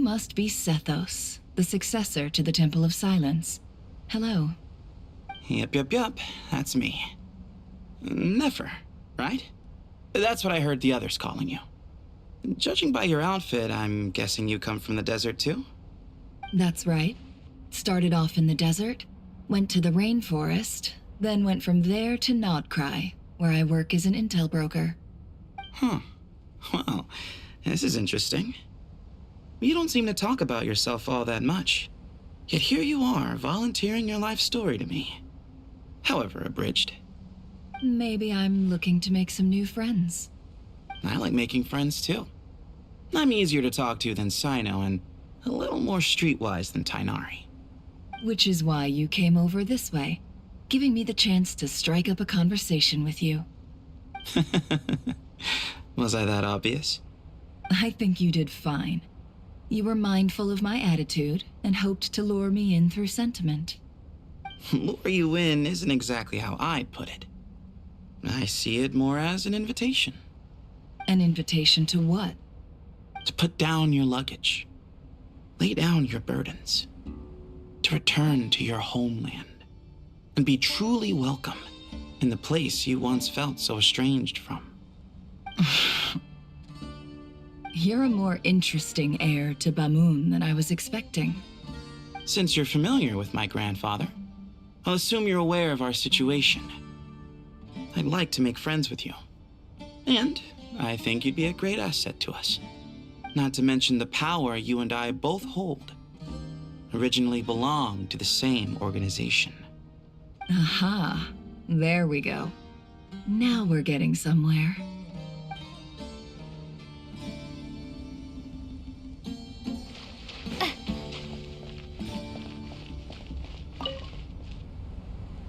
must be Sethos, the successor to the Temple of Silence. Hello. Yup. That's me. Nefer, right? That's what I heard the others calling you. Judging by your outfit, I'm guessing you come from the desert too? That's right. Started off in the desert, went to the rainforest, then went from there to Nodcry, where I work as an intel broker. Huh. Well, this is interesting. You don't seem to talk about yourself all that much. Yet here you are, volunteering your life story to me. However abridged. Maybe I'm looking to make some new friends. I like making friends too. I'm easier to talk to than Sino and a little more streetwise than Tainari. Which is why you came over this way, giving me the chance to strike up a conversation with you. Was I that obvious? I think you did fine. You were mindful of my attitude and hoped to lure me in through sentiment. Lure you in isn't exactly how I'd put it. I see it more as an invitation. An invitation to what? To put down your luggage. Lay down your burdens. To return to your homeland. And be truly welcome in the place you once felt so estranged from. You're a more interesting heir to Bamun than I was expecting. Since you're familiar with my grandfather, I'll assume you're aware of our situation. I'd like to make friends with you. And I think you'd be a great asset to us. Not to mention the power you and I both hold. Originally belonged to the same organization. Aha, there we go. Now we're getting somewhere.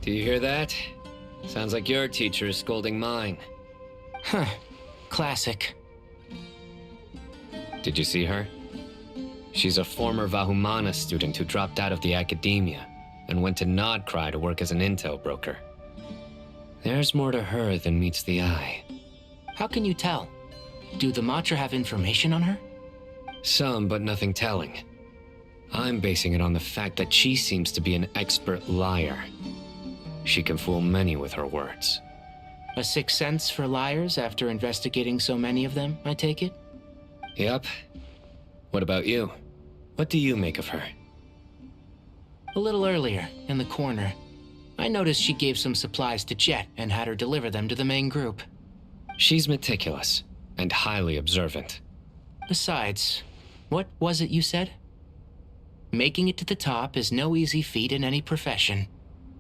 Do you hear that? Sounds like your teacher is scolding mine. Huh. Classic. Did you see her? She's a former Vahumana student who dropped out of the academia and went to Nodcry to work as an intel broker. There's more to her than meets the eye. How can you tell? Do the Matra have information on her? Some, but nothing telling. I'm basing it on the fact that she seems to be an expert liar. She can fool many with her words. A sixth sense for liars after investigating so many of them, I take it? Yup. What about you? What do you make of her? A little earlier, in the corner, I noticed she gave some supplies to Jet and had her deliver them to the main group. She's meticulous and highly observant. Besides, what was it you said? Making it to the top is no easy feat in any profession.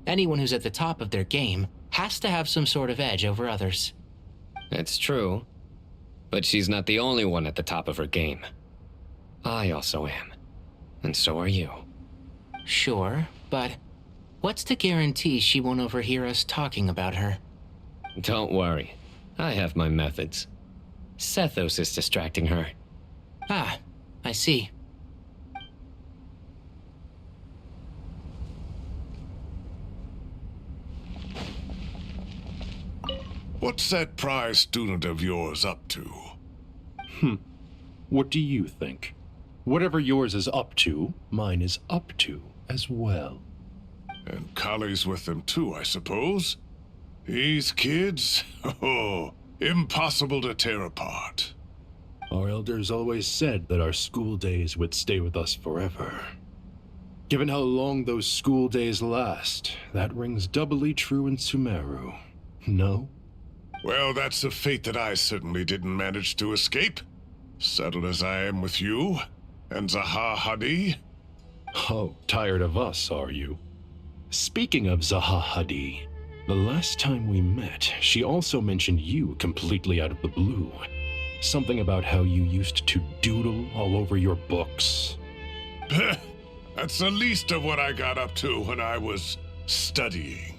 Anyone who's at the top of their game has to have some sort of edge over others. It's true, but she's not the only one at the top of her game. I also am, and so are you. Sure, but what's to guarantee she won't overhear us talking about her? Don't worry, I have my methods. Sethos is distracting her. Ah, I see. What's that prize student of yours up to? What do you think? Whatever yours is up to, mine is up to as well. And Kali's with them too, I suppose? These kids? Oh, impossible to tear apart. Our elders always said that our school days would stay with us forever. Given how long those school days last, that rings doubly true in Sumeru. No? Well, that's a fate that I certainly didn't manage to escape. Settled as I am with you, and Zaha Hadi. Oh, tired of us, are you? Speaking of Zaha Hadi, the last time we met, she also mentioned you completely out of the blue. Something about how you used to doodle all over your books. That's the least of what I got up to when I was studying.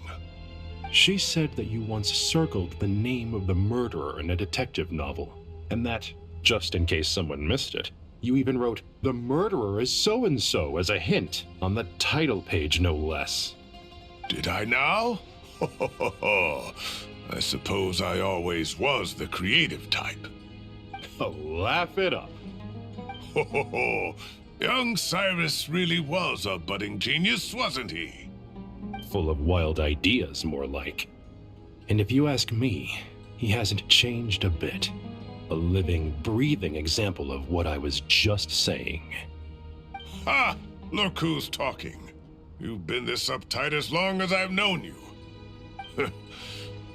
She said that you once circled the name of the murderer in a detective novel, and that, just in case someone missed it, you even wrote, "The murderer is so-and-so" as a hint on the title page, no less. Did I now? I suppose I always was the creative type. Oh, laugh it up. Young Cyrus really was a budding genius, wasn't he? Full of wild ideas, more like. And if you ask me, he hasn't changed a bit. A living, breathing example of what I was just saying. Ha! Look who's talking. You've been this uptight as long as I've known you.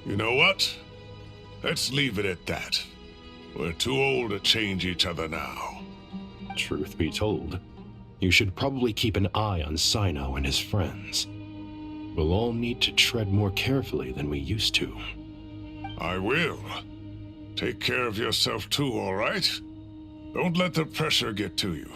You know what? Let's leave it at that. We're too old to change each other now. Truth be told, you should probably keep an eye on Sino and his friends. We'll all need to tread more carefully than we used to. I will. Take care of yourself too, all right? Don't let the pressure get to you.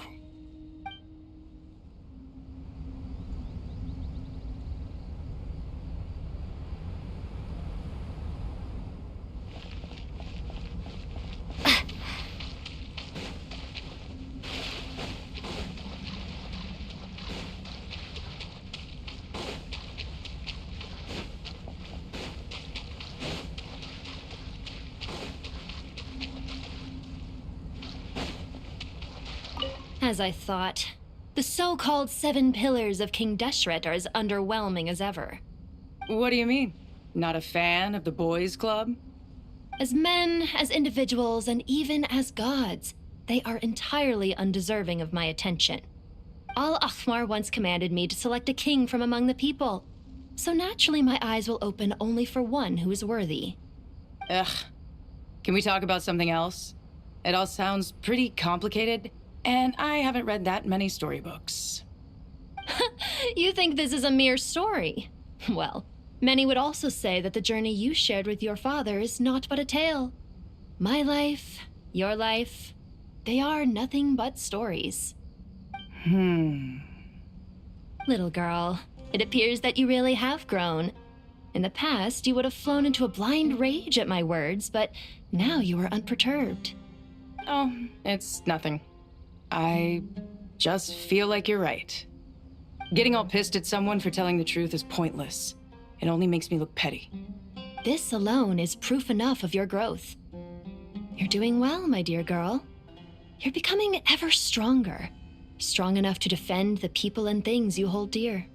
As I thought. The so-called 7 pillars of King Deshret are as underwhelming as ever. What do you mean? Not a fan of the boys' club? As men, as individuals, and even as gods, they are entirely undeserving of my attention. Al-Akhmar once commanded me to select a king from among the people, so naturally my eyes will open only for one who is worthy. Ugh. Can we talk about something else? It all sounds pretty complicated, and I haven't read that many storybooks. You think this is a mere story? Well, many would also say that the journey you shared with your father is not but a tale. My life, your life, they are nothing but stories. Little girl, it appears that you really have grown. In the past, you would have flown into a blind rage at my words, but now you are unperturbed. Oh, it's nothing. I just feel like you're right. Getting all pissed at someone for telling the truth is pointless. It only makes me look petty. This alone is proof enough of your growth. You're doing well, my dear girl. You're becoming ever stronger. Strong enough to defend the people and things you hold dear.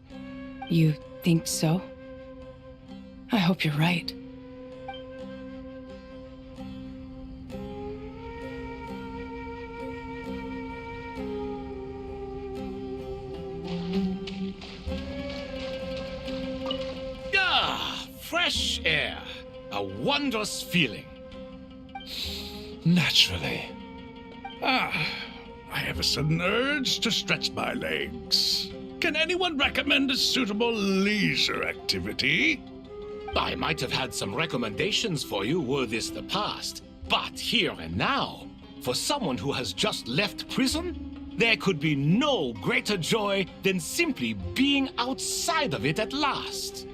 You think so? I hope you're right. Fresh air. A wondrous feeling. Naturally. I have a sudden urge to stretch my legs. Can anyone recommend a suitable leisure activity? I might have had some recommendations for you were this the past, but here and now, for someone who has just left prison, there could be no greater joy than simply being outside of it at last.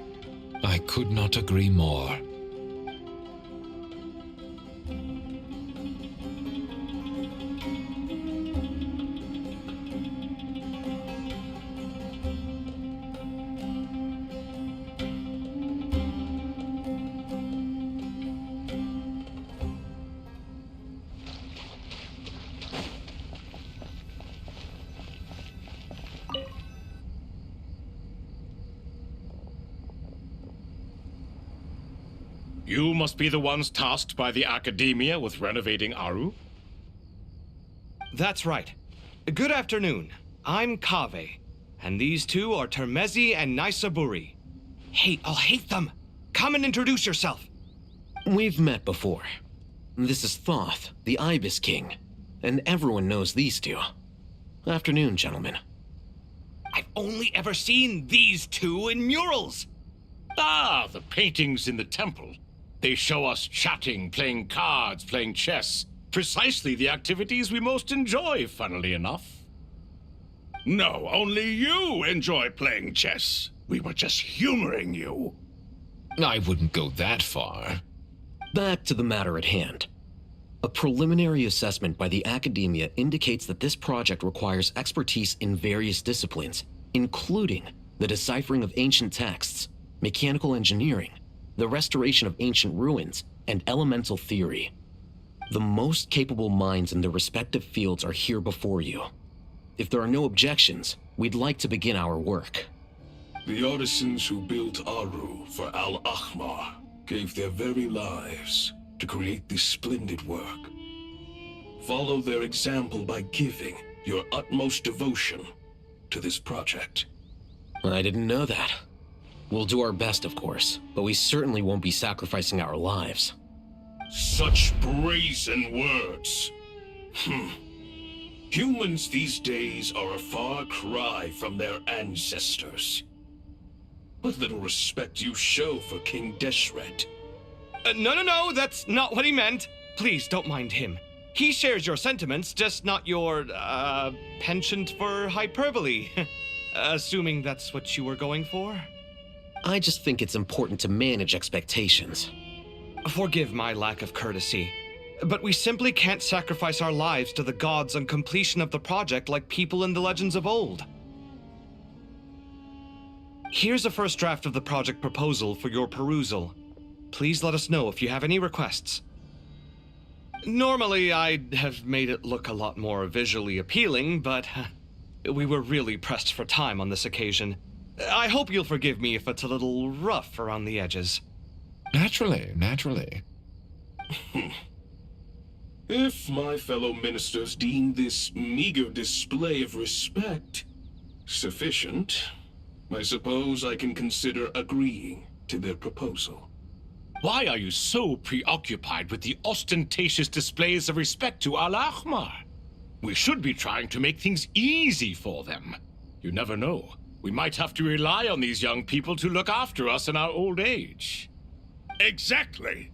I could not agree more. You must be the ones tasked by the Academia with renovating Aru? That's right. Good afternoon. I'm Kaveh, and these two are Termezi and Naisaburi. Hey, I'll hate them. Come and introduce yourself. We've met before. This is Thoth, the Ibis King, and everyone knows these two. Afternoon, gentlemen. I've only ever seen these two in murals. Ah, the paintings in the temple. They show us chatting, playing cards, playing chess. Precisely the activities we most enjoy, funnily enough. No, only you enjoy playing chess. We were just humoring you. I wouldn't go that far. Back to the matter at hand. A preliminary assessment by the Academia indicates that this project requires expertise in various disciplines, including the deciphering of ancient texts, mechanical engineering, the restoration of ancient ruins, and elemental theory. The most capable minds in their respective fields are here before you. If there are no objections, we'd like to begin our work. The artisans who built Aru for Al-Ahmar gave their very lives to create this splendid work. Follow their example by giving your utmost devotion to this project. I didn't know that. We'll do our best, of course, but we certainly won't be sacrificing our lives. Such brazen words. Humans these days are a far cry from their ancestors. What little respect you show for King Deshret. No, that's not what he meant. Please don't mind him. He shares your sentiments, just not your, penchant for hyperbole. Assuming that's what you were going for? I just think it's important to manage expectations. Forgive my lack of courtesy, but we simply can't sacrifice our lives to the gods on completion of the project like people in the legends of old. Here's a first draft of the project proposal for your perusal. Please let us know if you have any requests. Normally, I'd have made it look a lot more visually appealing, but we were really pressed for time on this occasion. I hope you'll forgive me if it's a little rough around the edges. Naturally. If my fellow ministers deem this meager display of respect sufficient, I suppose I can consider agreeing to their proposal. Why are you so preoccupied with the ostentatious displays of respect to Al-Ahmar? We should be trying to make things easy for them. You never know. We might have to rely on these young people to look after us in our old age. Exactly.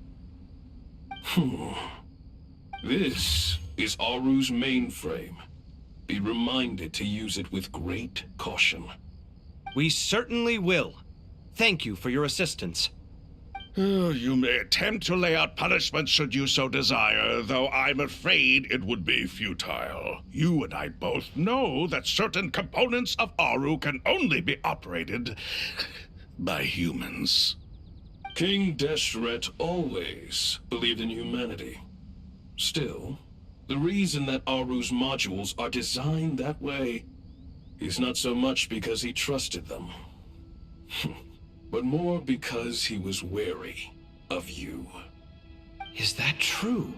This is Aru's mainframe. Be reminded to use it with great caution. We certainly will. Thank you for your assistance. You may attempt to lay out punishment should you so desire, though I'm afraid it would be futile. You and I both know that certain components of Aru can only be operated by humans. King Deshret always believed in humanity. Still, the reason that Aru's modules are designed that way is not so much because he trusted them, but more because he was wary of you. Is that true?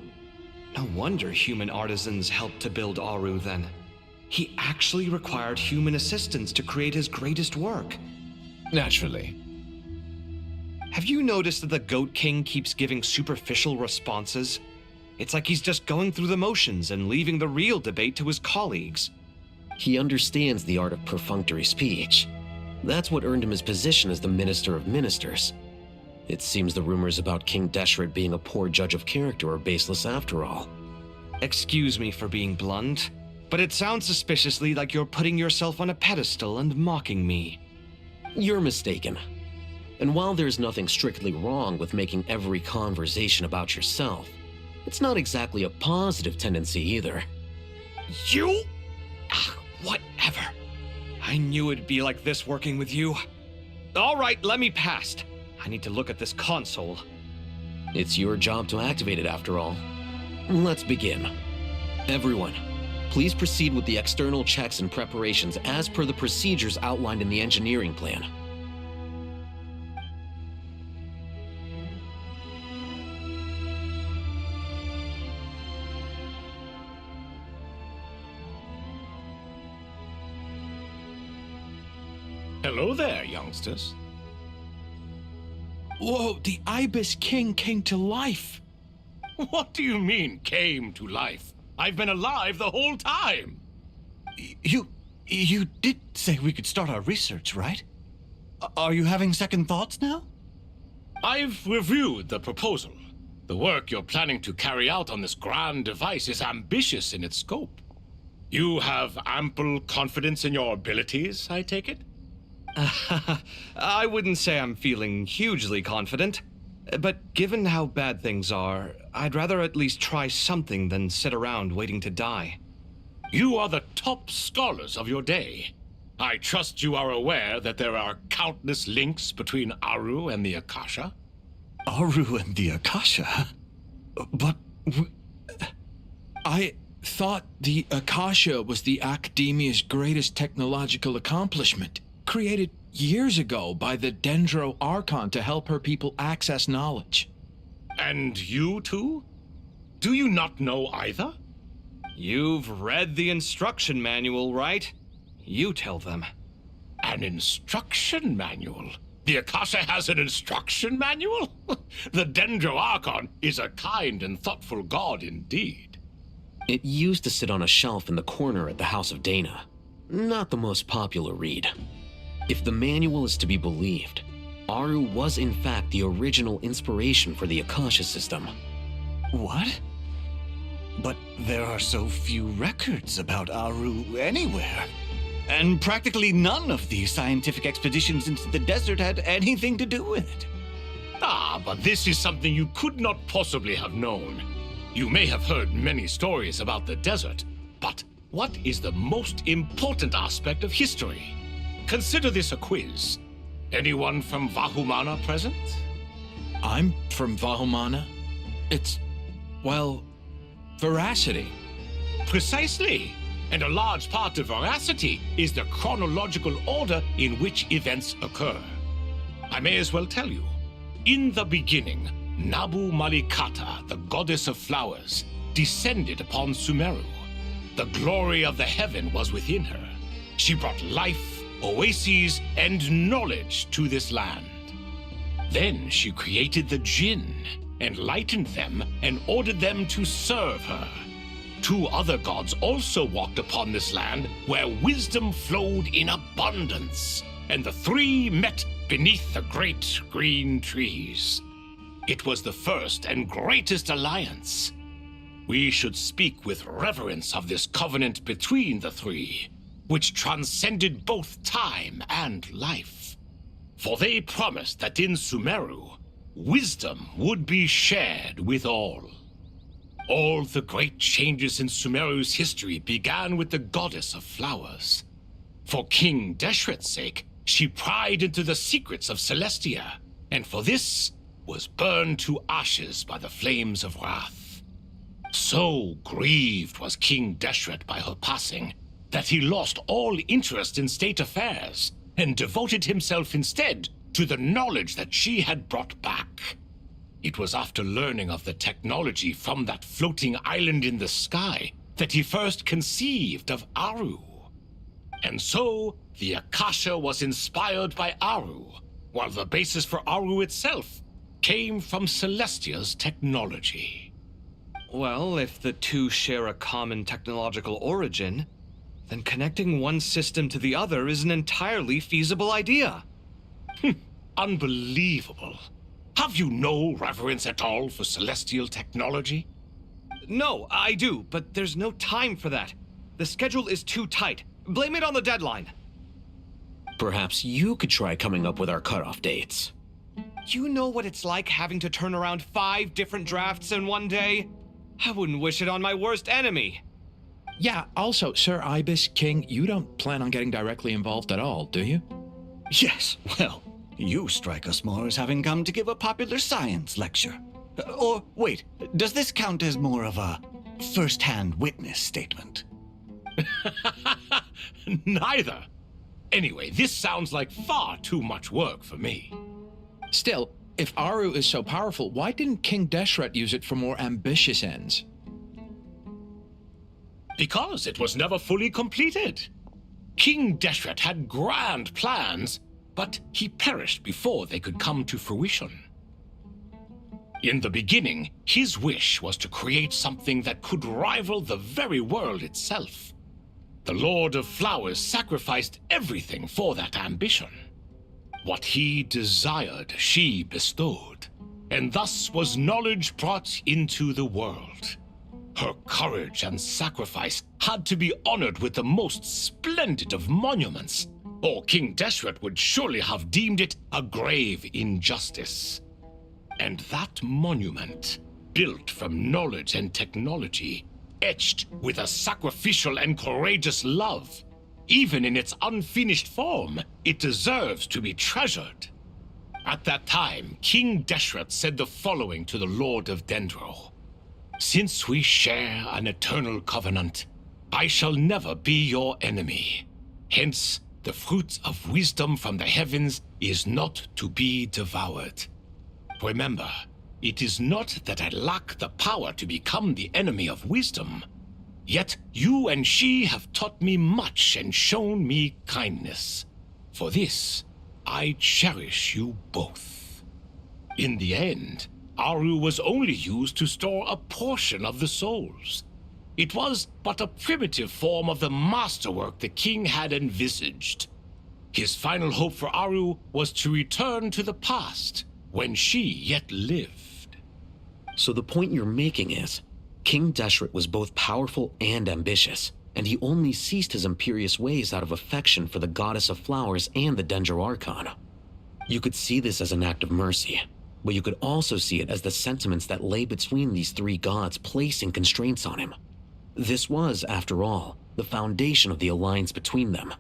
No wonder human artisans helped to build Aru then. He actually required human assistance to create his greatest work. Naturally. Have you noticed that the Goat King keeps giving superficial responses? It's like he's just going through the motions and leaving the real debate to his colleagues. He understands the art of perfunctory speech. That's what earned him his position as the Minister of Ministers. It seems the rumors about King Deshret being a poor judge of character are baseless after all. Excuse me for being blunt, but it sounds suspiciously like you're putting yourself on a pedestal and mocking me. You're mistaken. And while there's nothing strictly wrong with making every conversation about yourself, it's not exactly a positive tendency either. You? Whatever. I knew it'd be like this working with you. All right, let me past. I need to look at this console. It's your job to activate it after all. Let's begin. Everyone, please proceed with the external checks and preparations as per the procedures outlined in the engineering plan. Hello there, youngsters. Whoa, the Ibis King came to life. What do you mean, came to life? I've been alive the whole time. You did say we could start our research, right? Are you having second thoughts now? I've reviewed the proposal. The work you're planning to carry out on this grand device is ambitious in its scope. You have ample confidence in your abilities, I take it? I wouldn't say I'm feeling hugely confident, but given how bad things are, I'd rather at least try something than sit around waiting to die. You are the top scholars of your day. I trust you are aware that there are countless links between Aru and the Akasha. Aru and the Akasha? But... thought the Akasha was the Academia's greatest technological accomplishment, created years ago by the Dendro Archon to help her people access knowledge. And you too? Do you not know either? You've read the instruction manual, right? You tell them. An instruction manual? The Akasha has an instruction manual? The Dendro Archon is a kind and thoughtful god indeed. It used to sit on a shelf in the corner at the House of Dana. Not the most popular read. If the manual is to be believed, Aru was in fact the original inspiration for the Akasha system. What? But there are so few records about Aru anywhere. And practically none of these scientific expeditions into the desert had anything to do with it. Ah, but this is something you could not possibly have known. You may have heard many stories about the desert, but what is the most important aspect of history? Consider this a quiz. Anyone from Vahumana present? I'm from Vahumana. It's, well, veracity. Precisely. And a large part of veracity is the chronological order in which events occur. I may as well tell you. In the beginning, Nabu Malikata, the goddess of flowers, descended upon Sumeru. The glory of the heaven was within her. She brought life, oases, and knowledge to this land. Then she created the Jinn, enlightened them, and ordered them to serve her. Two other gods also walked upon this land where wisdom flowed in abundance, and the three met beneath the great green trees. It was the first and greatest alliance. We should speak with reverence of this covenant between the three, which transcended both time and life. For they promised that in Sumeru, wisdom would be shared with all. All the great changes in Sumeru's history began with the goddess of flowers. For King Deshret's sake, she pried into the secrets of Celestia, and for this was burned to ashes by the flames of wrath. So grieved was King Deshret by her passing that he lost all interest in state affairs and devoted himself instead to the knowledge that she had brought back. It was after learning of the technology from that floating island in the sky that he first conceived of Aru. And so, the Akasha was inspired by Aru, while the basis for Aru itself came from Celestia's technology. Well, if the two share a common technological origin, then connecting one system to the other is an entirely feasible idea. Unbelievable. Have you no reverence at all for celestial technology? No, I do, but there's no time for that. The schedule is too tight. Blame it on the deadline. Perhaps you could try coming up with our cutoff dates. You know what it's like having to turn around 5 different drafts in one day? I wouldn't wish it on my worst enemy. Yeah, also, Sir Ibis, King, you don't plan on getting directly involved at all, do you? Yes, well, you strike us more as having come to give a popular science lecture. Or, wait, does this count as more of a first-hand witness statement? Neither. Anyway, this sounds like far too much work for me. Still, if Aru is so powerful, why didn't King Deshret use it for more ambitious ends? Because it was never fully completed. King Deshret had grand plans, but he perished before they could come to fruition. In the beginning, his wish was to create something that could rival the very world itself. The Lord of Flowers sacrificed everything for that ambition. What he desired, she bestowed, and thus was knowledge brought into the world. Her courage and sacrifice had to be honored with the most splendid of monuments, or King Deshret would surely have deemed it a grave injustice. And that monument, built from knowledge and technology, etched with a sacrificial and courageous love, even in its unfinished form, it deserves to be treasured. At that time, King Deshret said the following to the Lord of Dendro. Since we share an eternal covenant, I shall never be your enemy. Hence, the fruit of wisdom from the heavens is not to be devoured. Remember, it is not that I lack the power to become the enemy of wisdom. Yet you and she have taught me much and shown me kindness. For this, I cherish you both. In the end, Aru was only used to store a portion of the souls. It was but a primitive form of the masterwork the king had envisaged. His final hope for Aru was to return to the past, when she yet lived. So the point you're making is, King Deshret was both powerful and ambitious, and he only ceased his imperious ways out of affection for the goddess of flowers and the Dendro Archon. You could see this as an act of mercy, but you could also see it as the sentiments that lay between these three gods placing constraints on him. This was, after all, the foundation of the alliance between them.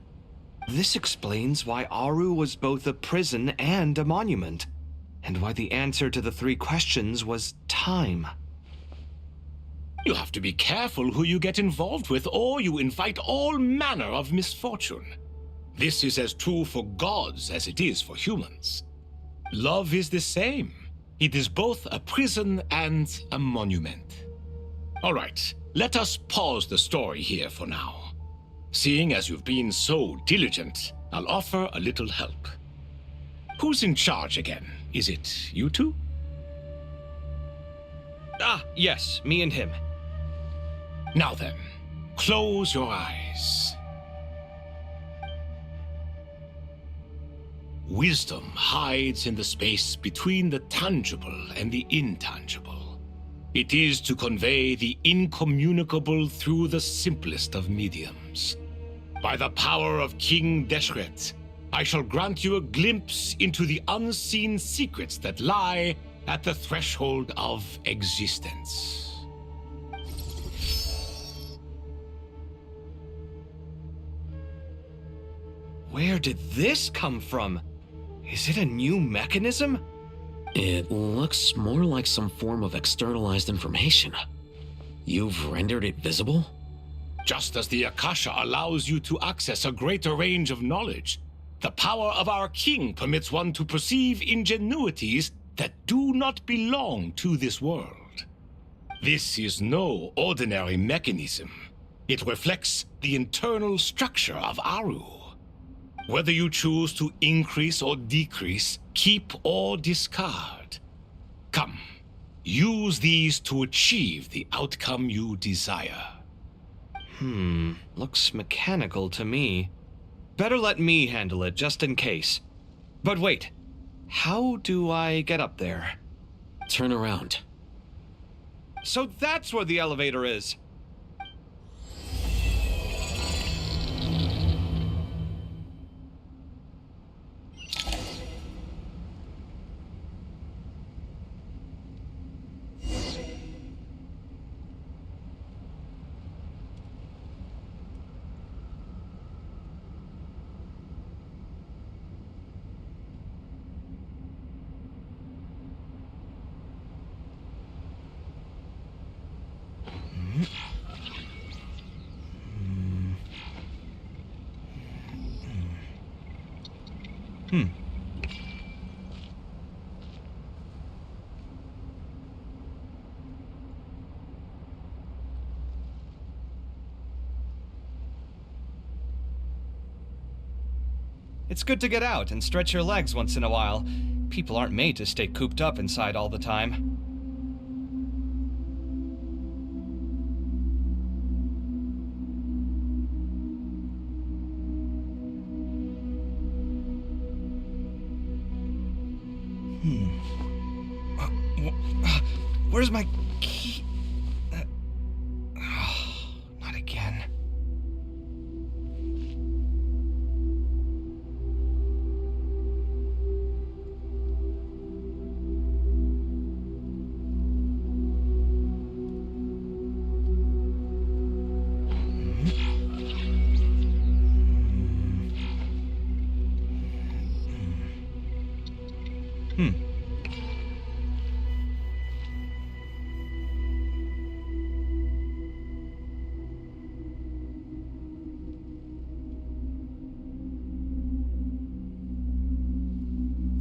This explains why Aru was both a prison and a monument, and why the answer to the three questions was time. You have to be careful who you get involved with, or you invite all manner of misfortune. This is as true for gods as it is for humans. Love is the same. It is both a prison and a monument. All right, let us pause the story here for now. Seeing as you've been so diligent, I'll offer a little help. Who's in charge again? Is it you two? Ah, yes, me and him. Now then, close your eyes. Wisdom hides in the space between the tangible and the intangible. It is to convey the incommunicable through the simplest of mediums. By the power of King Deshret, I shall grant you a glimpse into the unseen secrets that lie at the threshold of existence. Where did this come from? Is it a new mechanism? It looks more like some form of externalized information. You've rendered it visible? Just as the Akasha allows you to access a greater range of knowledge, the power of our king permits one to perceive ingenuities that do not belong to this world. This is no ordinary mechanism. It reflects the internal structure of Aru. Whether you choose to increase or decrease, keep or discard. Come, use these to achieve the outcome you desire. Looks mechanical to me. Better let me handle it, just in case. But wait, how do I get up there? Turn around. So that's where the elevator is. It's good to get out and stretch your legs once in a while. People aren't made to stay cooped up inside all the time. Where's my key? Not again.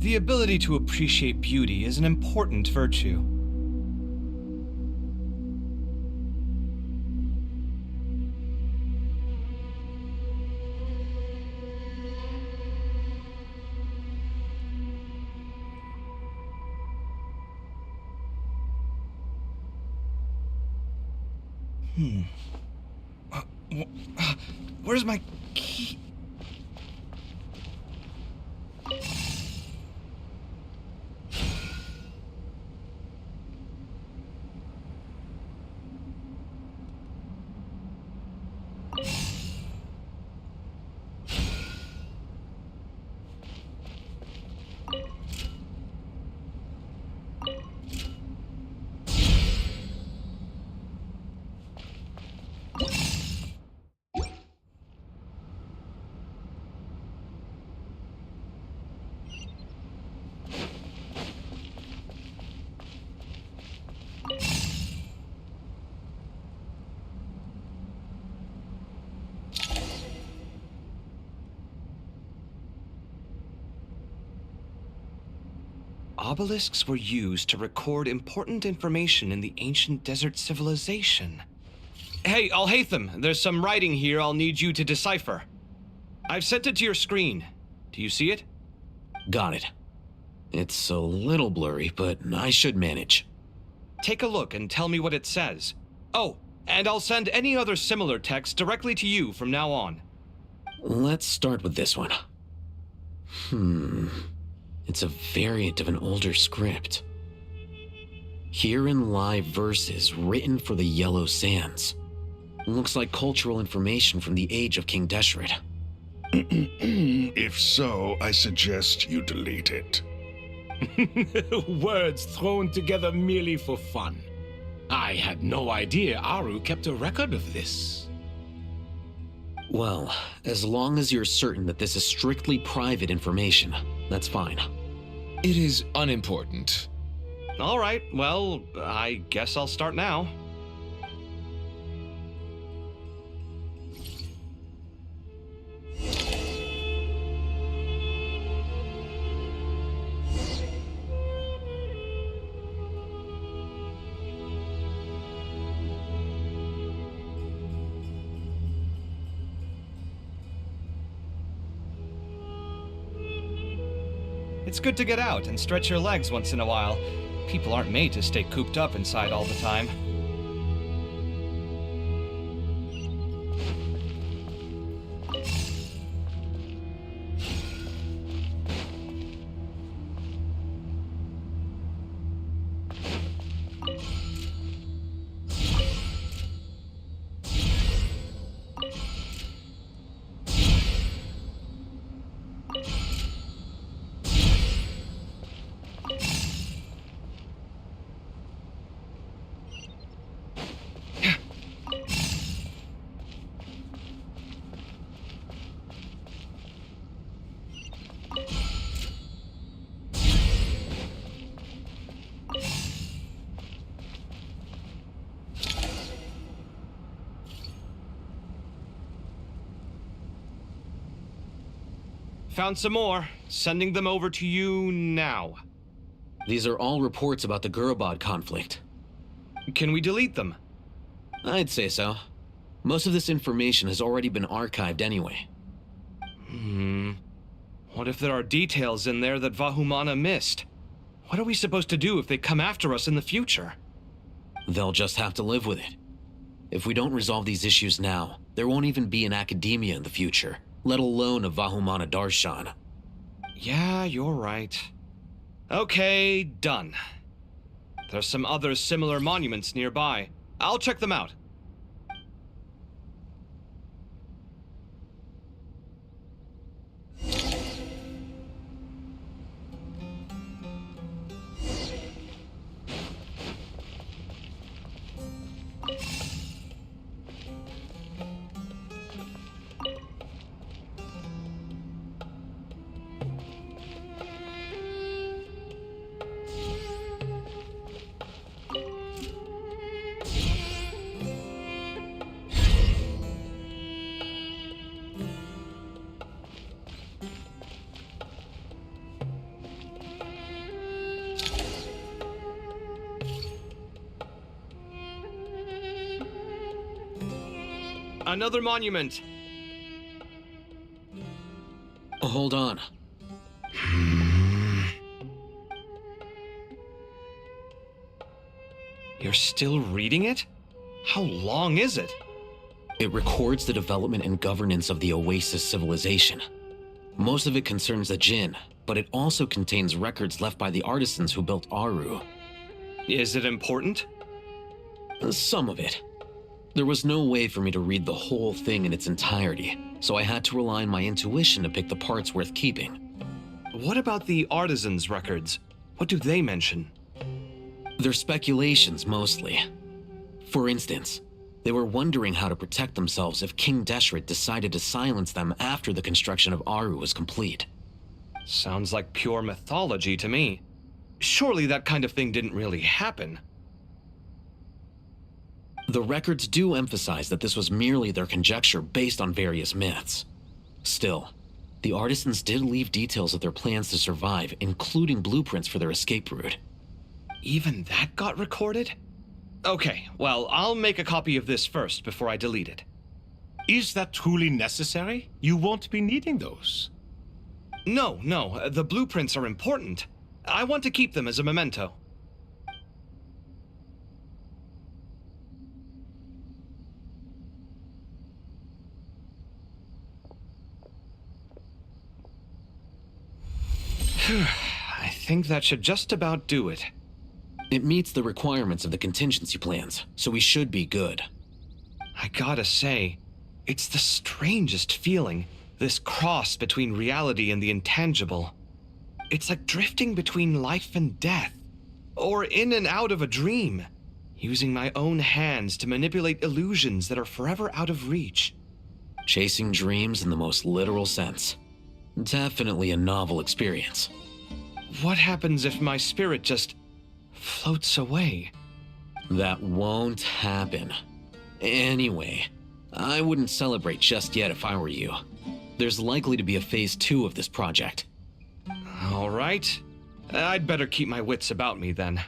The ability to appreciate beauty is an important virtue. Where's my key? Obelisks were used to record important information in the ancient desert civilization. Hey, Alhaitham, there's some writing here I'll need you to decipher. I've sent it to your screen. Do you see it? Got it. It's a little blurry, but I should manage. Take a look and tell me what it says. Oh, and I'll send any other similar text directly to you from now on. Let's start with this one. It's a variant of an older script. Herein lie verses written for the Yellow Sands. Looks like cultural information from the age of King Deshret. If so, I suggest you delete it. Words thrown together merely for fun. I had no idea Aru kept a record of this. Well, as long as you're certain that this is strictly private information, that's fine. It is unimportant. All right, well, I guess I'll start now. It's good to get out and stretch your legs once in a while. People aren't made to stay cooped up inside all the time. Found some more. Sending them over to you now. These are all reports about the Gurubad conflict. Can we delete them? I'd say so. Most of this information has already been archived anyway. What if there are details in there that Vahumana missed? What are we supposed to do if they come after us in the future? They'll just have to live with it. If we don't resolve these issues now, there won't even be an academia in the future, let alone a Vahumana Darshan. Yeah, you're right. Okay, done. There's some other similar monuments nearby. I'll check them out. Another monument. Hold on. You're still reading it? How long is it? It records the development and governance of the Oasis civilization. Most of it concerns the Jinn, but it also contains records left by the artisans who built Aru. Is it important? Some of it. There was no way for me to read the whole thing in its entirety, so I had to rely on my intuition to pick the parts worth keeping. What about the artisans' records? What do they mention? They're speculations, mostly. For instance, they were wondering how to protect themselves if King Deshret decided to silence them after the construction of Aru was complete. Sounds like pure mythology to me. Surely that kind of thing didn't really happen. The records do emphasize that this was merely their conjecture based on various myths. Still, the artisans did leave details of their plans to survive, including blueprints for their escape route. Even that got recorded? Okay, well, I'll make a copy of this first before I delete it. Is that truly necessary? You won't be needing those. No, the blueprints are important. I want to keep them as a memento. I think that should just about do it. It meets the requirements of the contingency plans, so we should be good. I gotta say, it's the strangest feeling, this cross between reality and the intangible. It's like drifting between life and death, or in and out of a dream, using my own hands to manipulate illusions that are forever out of reach. Chasing dreams in the most literal sense. Definitely a novel experience. What happens if my spirit just floats away? That won't happen. Anyway, I wouldn't celebrate just yet if I were you. There's likely to be a phase 2 of this project. All right. I'd better keep my wits about me then.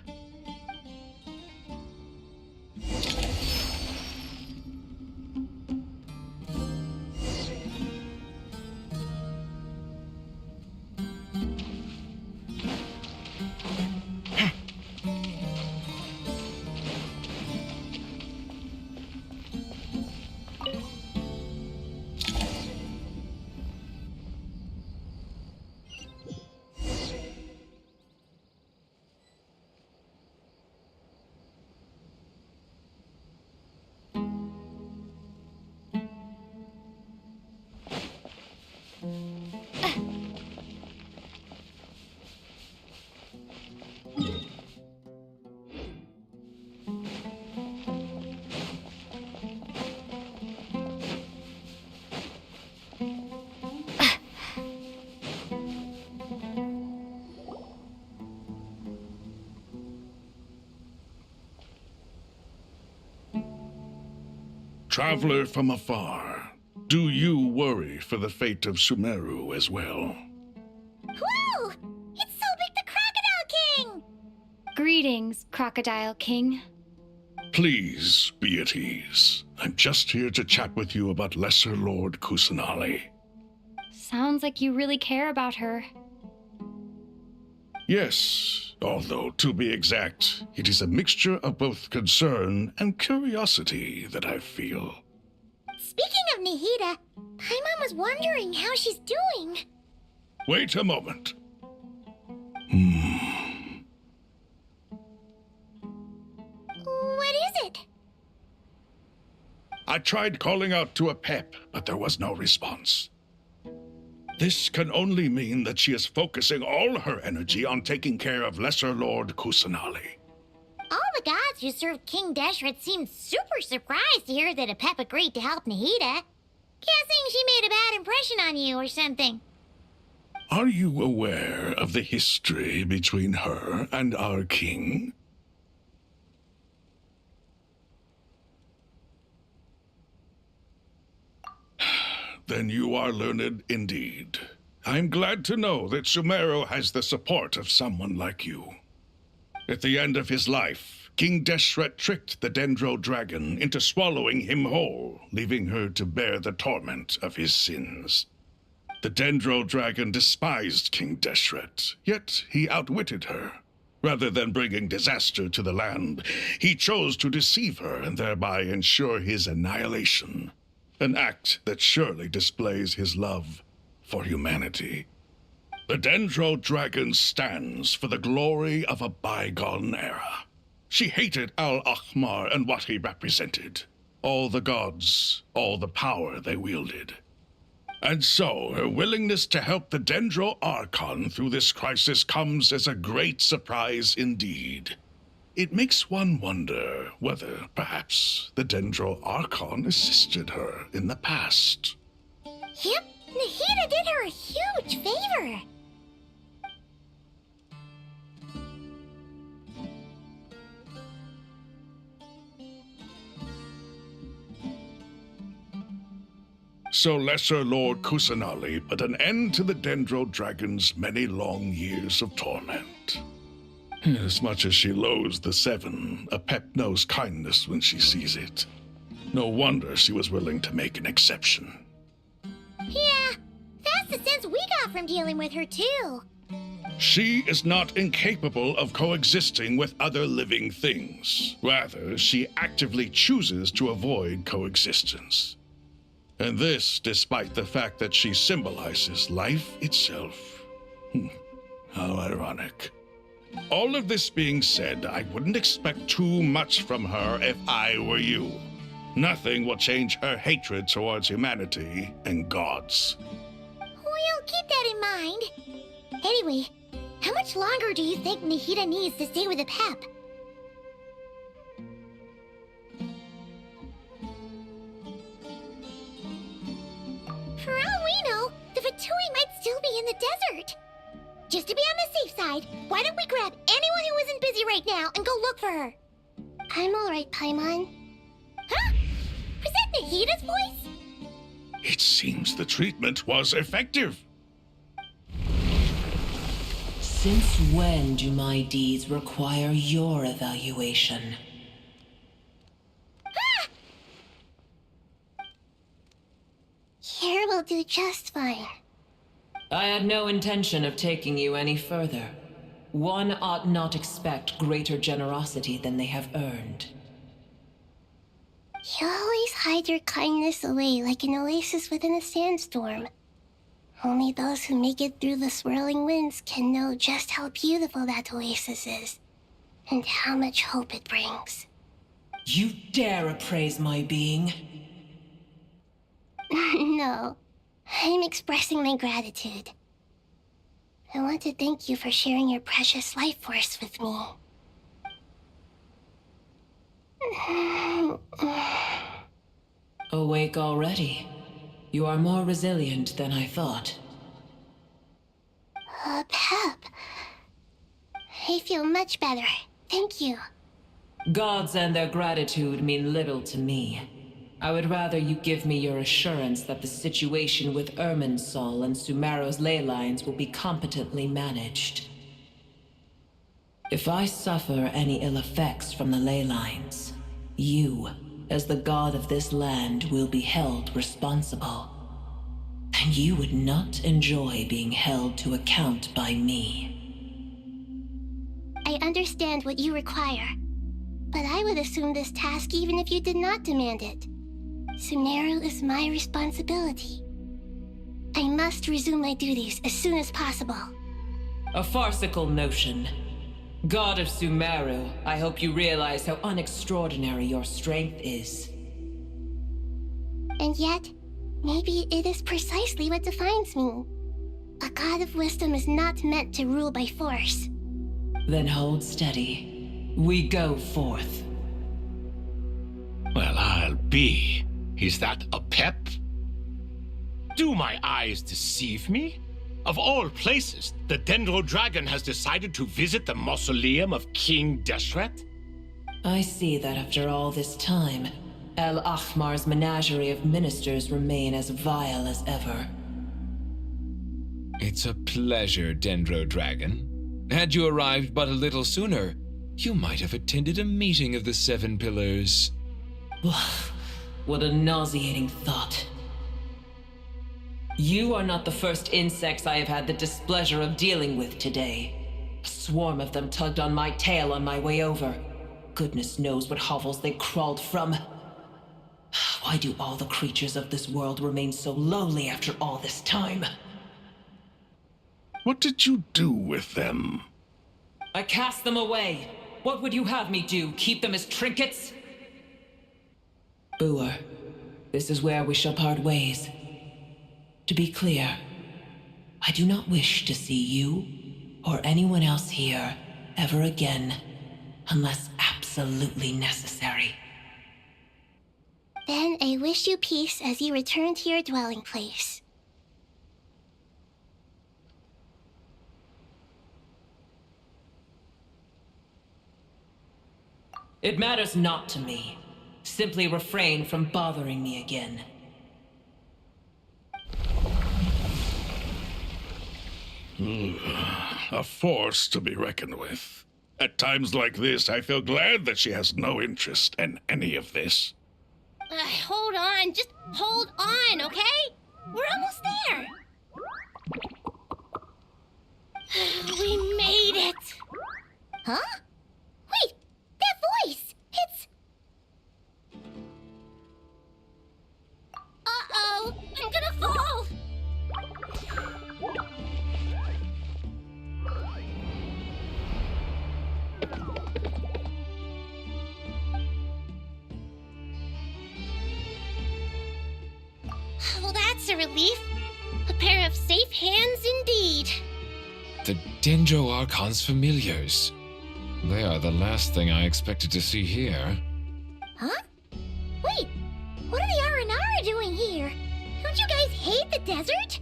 Traveler from afar, do you worry for the fate of Sumeru as well? Whoa! It's Sobek the Crocodile King! Greetings, Crocodile King. Please be at ease. I'm just here to chat with you about Lesser Lord Kusanali. Sounds like you really care about her. Yes, although to be exact, it is a mixture of both concern and curiosity that I feel. Speaking of Nihida, Paimon was wondering how she's doing. Wait a moment. What is it? I tried calling out to a pep, but there was no response. This can only mean that she is focusing all her energy on taking care of Lesser Lord Kusanali. All the gods who served King Deshret seemed super surprised to hear that Apep agreed to help Nihida. Guessing she made a bad impression on you or something. Are you aware of the history between her and our king? Then you are learned indeed. I'm glad to know that Sumeru has the support of someone like you. At the end of his life, King Deshret tricked the Dendro dragon into swallowing him whole, leaving her to bear the torment of his sins. The Dendro dragon despised King Deshret, yet he outwitted her. Rather than bringing disaster to the land, he chose to deceive her and thereby ensure his annihilation. An act that surely displays his love for humanity. The Dendro dragon stands for the glory of a bygone era. She hated Al-Ahmar and what he represented. All the gods, all the power they wielded. And so, her willingness to help the Dendro Archon through this crisis comes as a great surprise indeed. It makes one wonder whether, perhaps, the Dendro Archon assisted her in the past. Yep, Nahida did her a huge favor. So Lesser Lord Kusanali put an end to the Dendro Dragon's many long years of torment. As much as she loathes the Seven, Apep knows kindness when she sees it. No wonder she was willing to make an exception. Yeah, that's the sense we got from dealing with her too. She is not incapable of coexisting with other living things. Rather, she actively chooses to avoid coexistence. And this despite the fact that she symbolizes life itself. How ironic. All of this being said, I wouldn't expect too much from her if I were you. Nothing will change her hatred towards humanity and gods. We'll keep that in mind. Anyway, how much longer do you think Nahida needs to stay with Apep? For all we know, the Fatui might still be in the desert. Just to be on the safe side, why don't we grab anyone who isn't busy right now and go look for her? I'm alright, Paimon. Huh? Was that Nahida's voice? It seems the treatment was effective. Since when do my deeds require your evaluation? Here will do just fine. I had no intention of taking you any further. One ought not expect greater generosity than they have earned. You always hide your kindness away like an oasis within a sandstorm. Only those who make it through the swirling winds can know just how beautiful that oasis is, and how much hope it brings. You dare appraise my being? No, I'm expressing my gratitude. I want to thank you for sharing your precious life force with me. Awake already? You are more resilient than I thought. Pep. I feel much better. Thank you. Gods and their gratitude mean little to me. I would rather you give me your assurance that the situation with Irminsul and Sumeru's ley lines will be competently managed. If I suffer any ill effects from the ley lines, you, as the god of this land, will be held responsible. And you would not enjoy being held to account by me. I understand what you require, but I would assume this task even if you did not demand it. Sumeru is my responsibility. I must resume my duties as soon as possible. A farcical notion. God of Sumeru, I hope you realize how unextraordinary your strength is. And yet, maybe it is precisely what defines me. A god of wisdom is not meant to rule by force. Then hold steady. We go forth. Well, I'll be. Is that a pep? Do my eyes deceive me? Of all places, the Dendro Dragon has decided to visit the mausoleum of King Deshret? I see that after all this time, Al-Ahmar's menagerie of ministers remain as vile as ever. It's a pleasure, Dendro Dragon. Had you arrived but a little sooner, You might have attended a meeting of the Seven Pillars. What a nauseating thought. You are not the first insects I have had the displeasure of dealing with today. A swarm of them tugged on my tail on my way over. Goodness knows what hovels they crawled from. Why do all the creatures of this world remain so lowly after all this time? What did you do with them? I cast them away. What would you have me do? Keep them as trinkets? Boer, this is where we shall part ways. To be clear, I do not wish to see you or anyone else here ever again, unless absolutely necessary. Then I wish you peace as you return to your dwelling place. It matters not to me. Simply refrain from bothering me again. A force to be reckoned with. At times like this, I feel glad that she has no interest in any of this. Hold on, just hold on, okay? We're almost there. We made it. Huh? Wait, that voice! It's... Uh-oh, I'm gonna fall! Well, that's a relief. A pair of safe hands indeed. The Dendro Archon's familiars. They are the last thing I expected to see here. Huh? Wait, what are the Aranara doing here? Don't you guys hate the desert?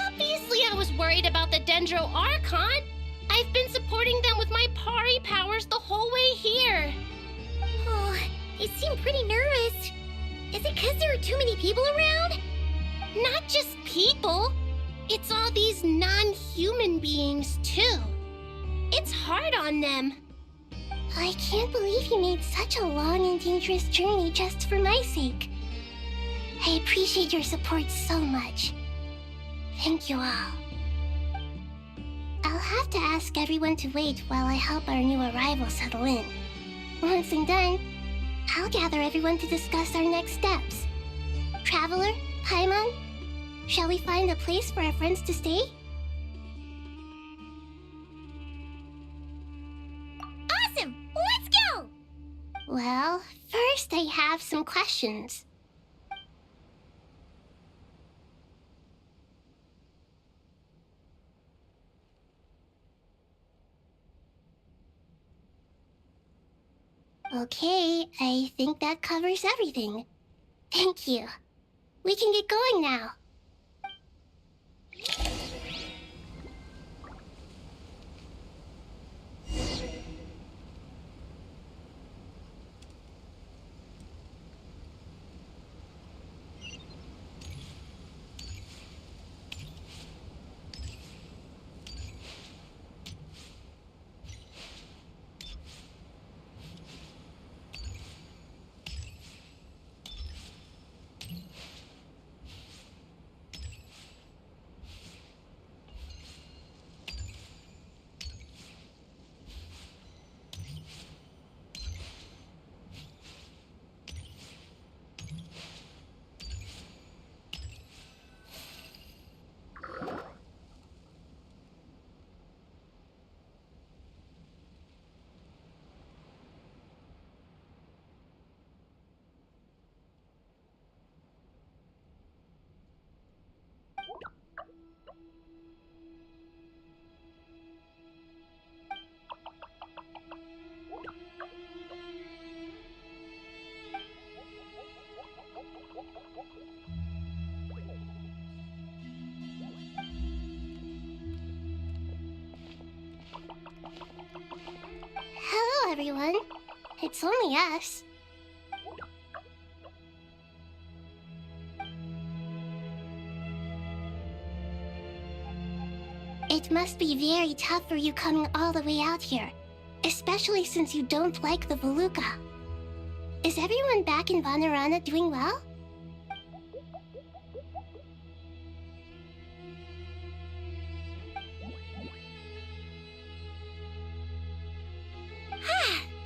Obviously I was worried about the Dendro Archon. I've been supporting them with my Pari powers the whole way here. Oh, they seem pretty nervous. Is it because there are too many people around? Not just people. It's all these non-human beings, too. It's hard on them. I can't believe you made such a long and dangerous journey just for my sake. I appreciate your support so much. Thank you all. I'll have to ask everyone to wait while I help our new arrival settle in. Once I'm done, I'll gather everyone to discuss our next steps. Traveler, Paimon, shall we find a place for our friends to stay? Awesome! Let's go! Well, first I have some questions. Okay, I think that covers everything. Thank you. We can get going now. Hello, everyone. It's only us. It must be very tough for you coming all the way out here. especially since you don't like the Voluka. Is everyone back in Vanarana doing well?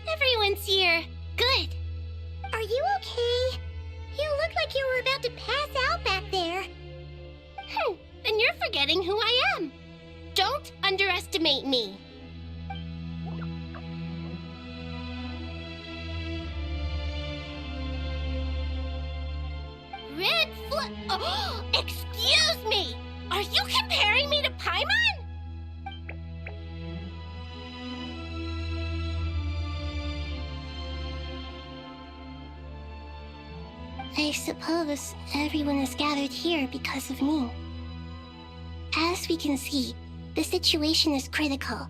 Everyone's here. Good. Are you okay? You look like you were about to pass out back there. And you're forgetting who I am. Don't underestimate me. Red Flux. Oh, excuse me. Are you comparing me to Paimon? I suppose everyone is gathered here because of me. As we can see, the situation is critical,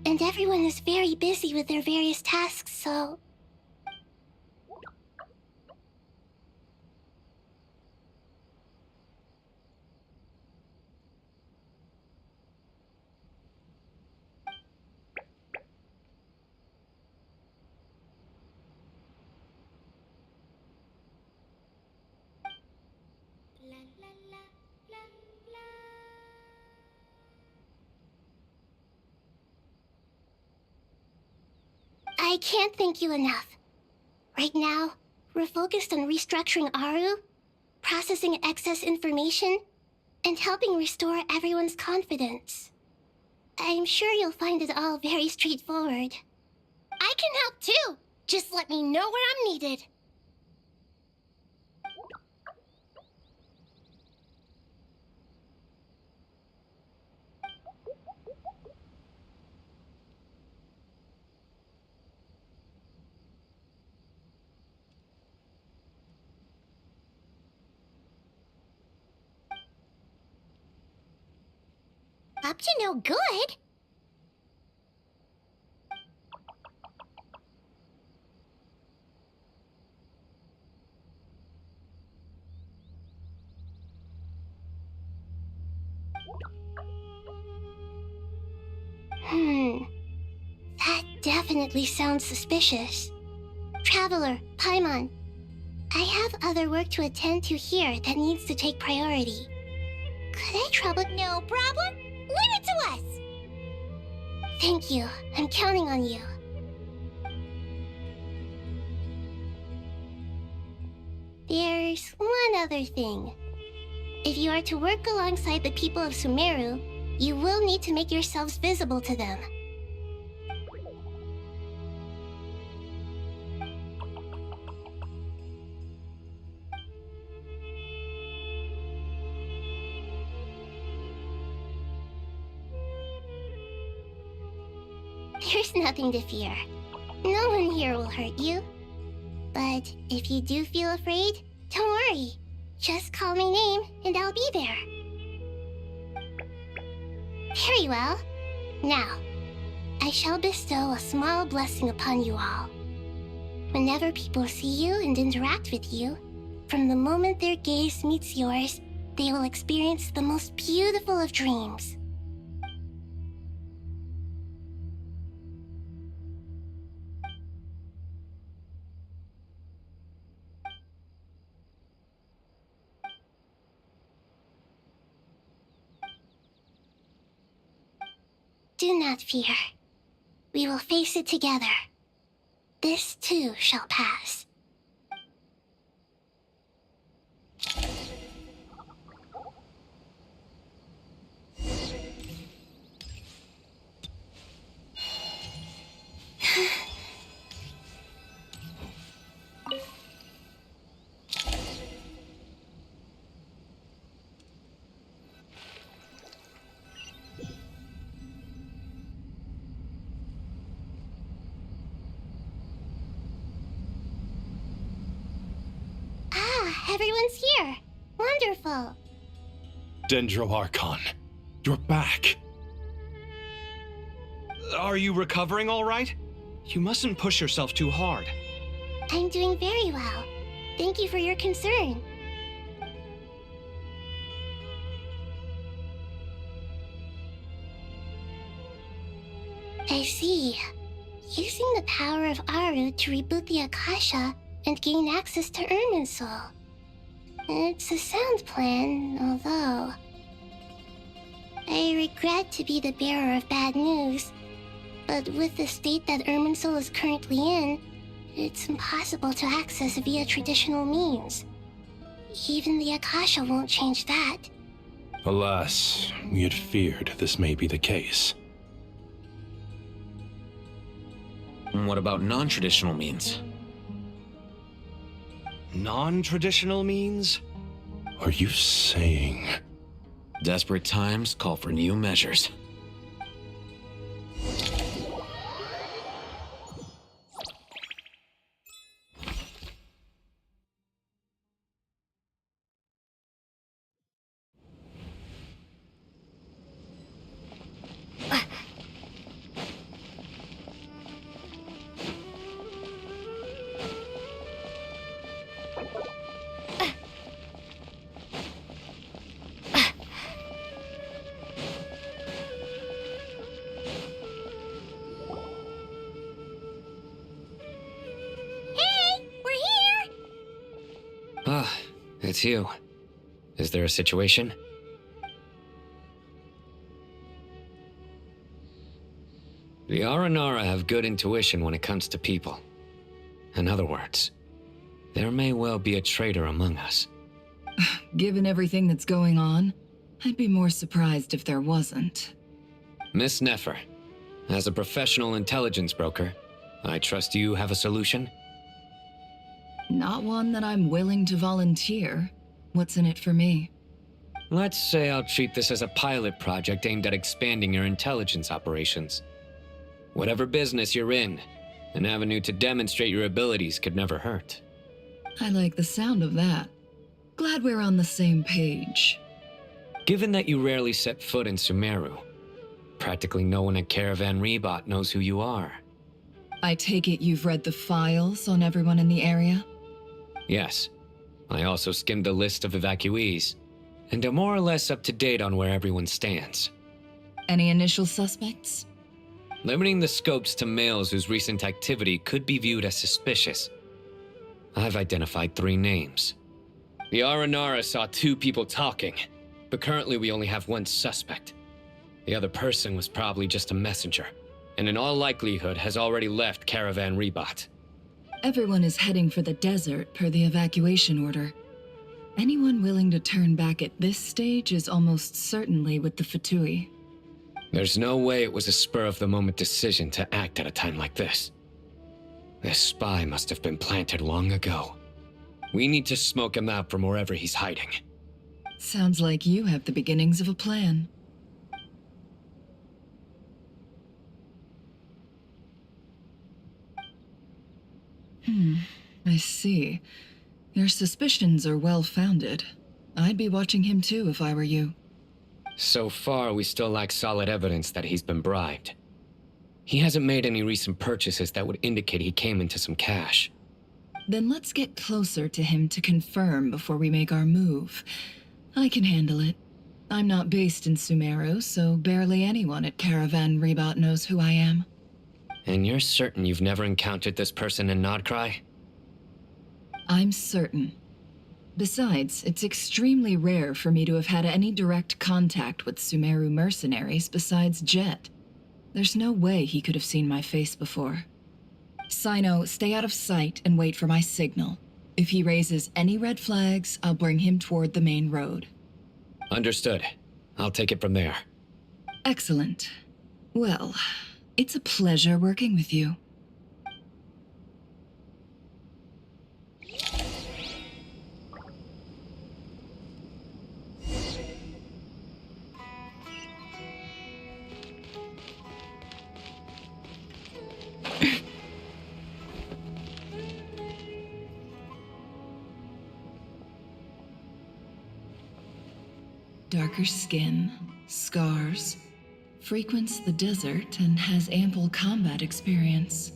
and everyone is very busy with their various tasks, so... I can't thank you enough. Right now, we're focused on restructuring Aru, processing excess information, and helping restore everyone's confidence. I'm sure you'll find it all very straightforward. I can help too! Just let me know where I'm needed. Up to no good? That definitely sounds suspicious. Traveler, Paimon, I have other work to attend to here that needs to take priority. Could I trouble? No problem. Leave it to us! Thank you. I'm counting on you. There's one other thing. If you are to work alongside the people of Sumeru, you will need to make yourselves visible to them. There's nothing to fear. No one here will hurt you. But if you do feel afraid, don't worry. Just call my name and I'll be there. Very well. Now, I shall bestow a small blessing upon you all. Whenever people see you and interact with you, from the moment their gaze meets yours, they will experience the most beautiful of dreams. Do not fear. We will face it together. This too shall pass. Everyone's here. Wonderful. Dendro Archon, you're back. Are you recovering all right? You mustn't push yourself too hard. I'm doing very well. Thank you for your concern. I see. Using the power of Aru to reboot the Akasha and gain access to Ermin's soul. It's a sound plan, although... I regret to be the bearer of bad news, but with the state that Ermin's soul is currently in, it's impossible to access via traditional means. Even the Akasha won't change that. Alas, we had feared this may be the case. And what about non-traditional means? Non-traditional means? Are you saying... Desperate times call for new measures. Ah, it's you. Is there a situation? The Aranara have good intuition when it comes to people. In other words, there may well be a traitor among us. Given everything that's going on, I'd be more surprised if there wasn't. Miss Nefer, as a professional intelligence broker, I trust you have a solution? Not one that I'm willing to volunteer. What's in it for me? Let's say I'll treat this as a pilot project aimed at expanding your intelligence operations. Whatever business you're in, an avenue to demonstrate your abilities could never hurt. I like the sound of that. Glad we're on the same page. Given that you rarely set foot in Sumeru, practically no one at Caravan Rebot knows who you are. I take it you've read the files on everyone in the area? Yes. I also skimmed the list of evacuees, and am more or less up to date on where everyone stands. Any initial suspects? Limiting the scopes to males whose recent activity could be viewed as suspicious. I've identified 3 names. The Aranara saw 2 people talking, but currently we only have 1 suspect. The other person was probably just a messenger, and in all likelihood has already left Caravan Rebot. Everyone is heading for the desert per the evacuation order. Anyone willing to turn back at this stage is almost certainly with the Fatui. There's no way it was a spur-of-the-moment decision to act at a time like this. This spy must have been planted long ago. We need to smoke him out from wherever he's hiding. Sounds like you have the beginnings of a plan. I see. Your suspicions are well-founded. I'd be watching him too if I were you. So far, we still lack solid evidence that he's been bribed. He hasn't made any recent purchases that would indicate he came into some cash. Then let's get closer to him to confirm before we make our move. I can handle it. I'm not based in Sumeru, so barely anyone at Caravan Rebot knows who I am. And you're certain you've never encountered this person in Nodcry? I'm certain. Besides, it's extremely rare for me to have had any direct contact with Sumeru mercenaries besides Jet. There's no way he could have seen my face before. Sino, stay out of sight and wait for my signal. If he raises any red flags, I'll bring him toward the main road. Understood. I'll take it from there. Excellent. Well, it's a pleasure working with you. Darker skin, scars, frequents the desert and has ample combat experience.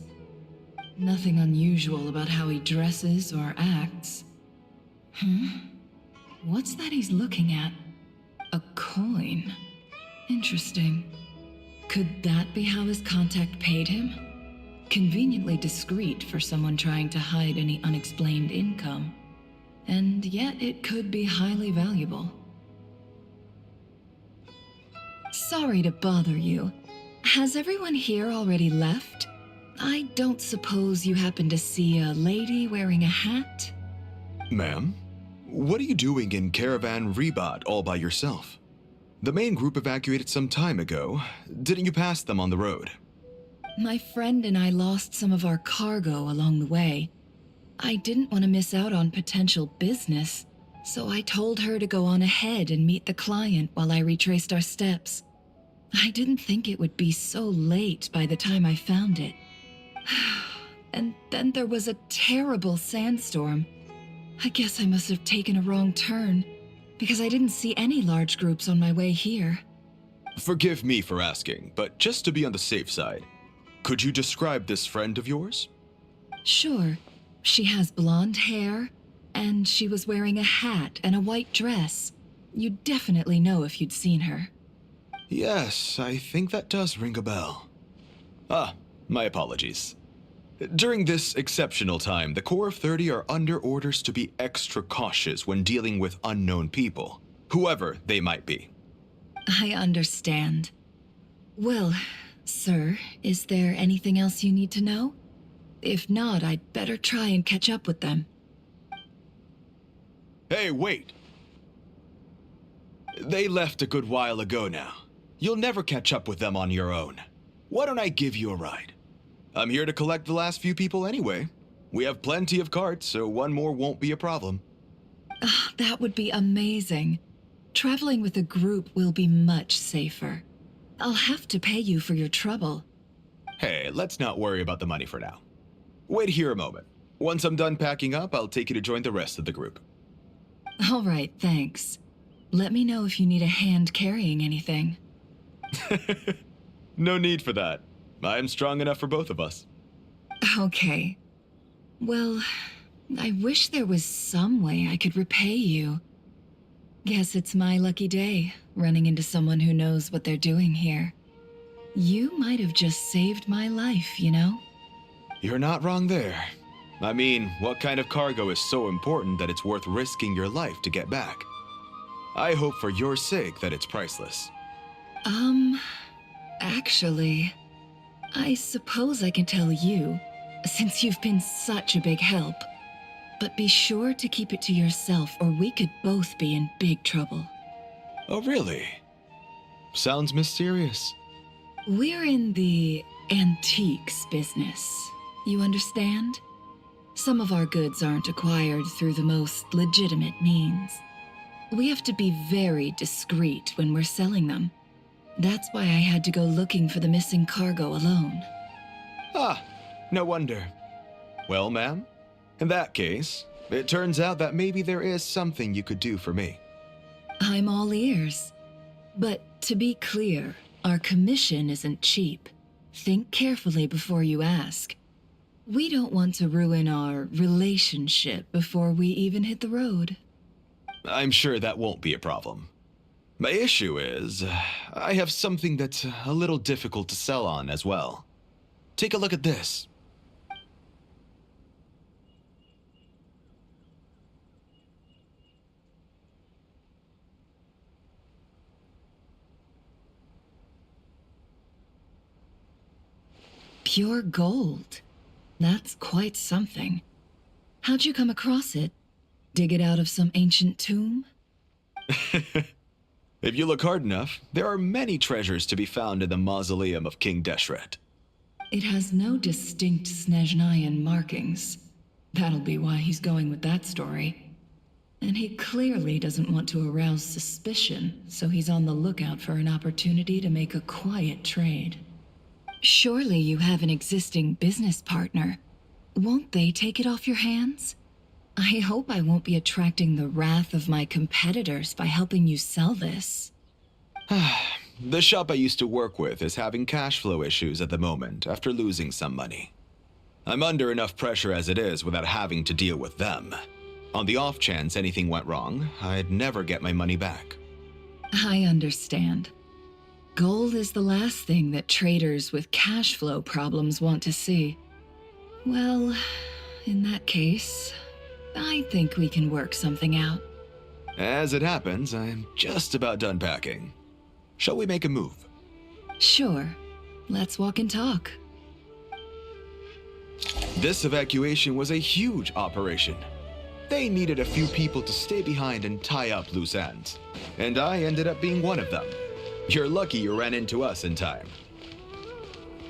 Nothing unusual about how he dresses or acts. What's that he's looking at? A coin. Interesting. Could that be how his contact paid him? conveniently discreet for someone trying to hide any unexplained income. And yet it could be highly valuable. Sorry to bother you. Has everyone here already left? I don't suppose you happen to see a lady wearing a hat? Ma'am, what are you doing in Caravan Rebat all by yourself? The main group evacuated some time ago. Didn't you pass them on the road? My friend and I lost some of our cargo along the way. I didn't want to miss out on potential business, so I told her to go on ahead and meet the client while I retraced our steps. I didn't think it would be so late by the time I found it. And then there was a terrible sandstorm. I guess I must have taken a wrong turn, because I didn't see any large groups on my way here. Forgive me for asking, but just to be on the safe side, could you describe this friend of yours? Sure. She has blonde hair, and she was wearing a hat and a white dress. You'd definitely know if you'd seen her. Yes, I think that does ring a bell. Ah, my apologies. During this exceptional time, the Corps of 30 are under orders to be extra cautious when dealing with unknown people, whoever they might be. I understand. Well, sir, is there anything else you need to know? If not, I'd better try and catch up with them. Hey, wait! They left a good while ago now. You'll never catch up with them on your own. Why don't I give you a ride? I'm here to collect the last few people anyway. We have plenty of carts, so one more won't be a problem. That would be amazing. Traveling with a group will be much safer. I'll have to pay you for your trouble. Hey, let's not worry about the money for now. Wait here a moment. Once I'm done packing up, I'll take you to join the rest of the group. All right, thanks. Let me know if you need a hand carrying anything. No need for that. I'm strong enough for both of us. Okay. Well, I wish there was some way I could repay you. Guess it's my lucky day, running into someone who knows what they're doing here. You might have just saved my life, you know? You're not wrong there. I mean, what kind of cargo is so important that it's worth risking your life to get back? I hope for your sake that it's priceless. Actually, I suppose I can tell you, since you've been such a big help. But be sure to keep it to yourself, or we could both be in big trouble. Oh, really? Sounds mysterious. We're in the antiques business. You understand? Some of our goods aren't acquired through the most legitimate means. We have to be very discreet when we're selling them. That's why I had to go looking for the missing cargo alone. Ah, no wonder. Well, ma'am, in that case, it turns out that maybe there is something you could do for me. I'm all ears. But to be clear, our commission isn't cheap. Think carefully before you ask. We don't want to ruin our relationship before we even hit the road. I'm sure that won't be a problem. My issue is, I have something that's a little difficult to sell on as well. Take a look at this. Pure gold. That's quite something. How'd you come across it? Dig it out of some ancient tomb? If you look hard enough, there are many treasures to be found in the mausoleum of King Deshret. It has no distinct Snezhnayan markings. That'll be why he's going with that story. And he clearly doesn't want to arouse suspicion, so he's on the lookout for an opportunity to make a quiet trade. Surely you have an existing business partner. Won't they take it off your hands? I hope I won't be attracting the wrath of my competitors by helping you sell this. The shop I used to work with is having cash flow issues at the moment after losing some money. I'm under enough pressure as it is without having to deal with them. On the off chance anything went wrong, I'd never get my money back. I understand. Gold is the last thing that traders with cash flow problems want to see. Well, in that case, I think we can work something out. As it happens, I'm just about done packing. Shall we make a move? Sure. Let's walk and talk. This evacuation was a huge operation. They needed a few people to stay behind and tie up loose ends. And I ended up being one of them. You're lucky you ran into us in time.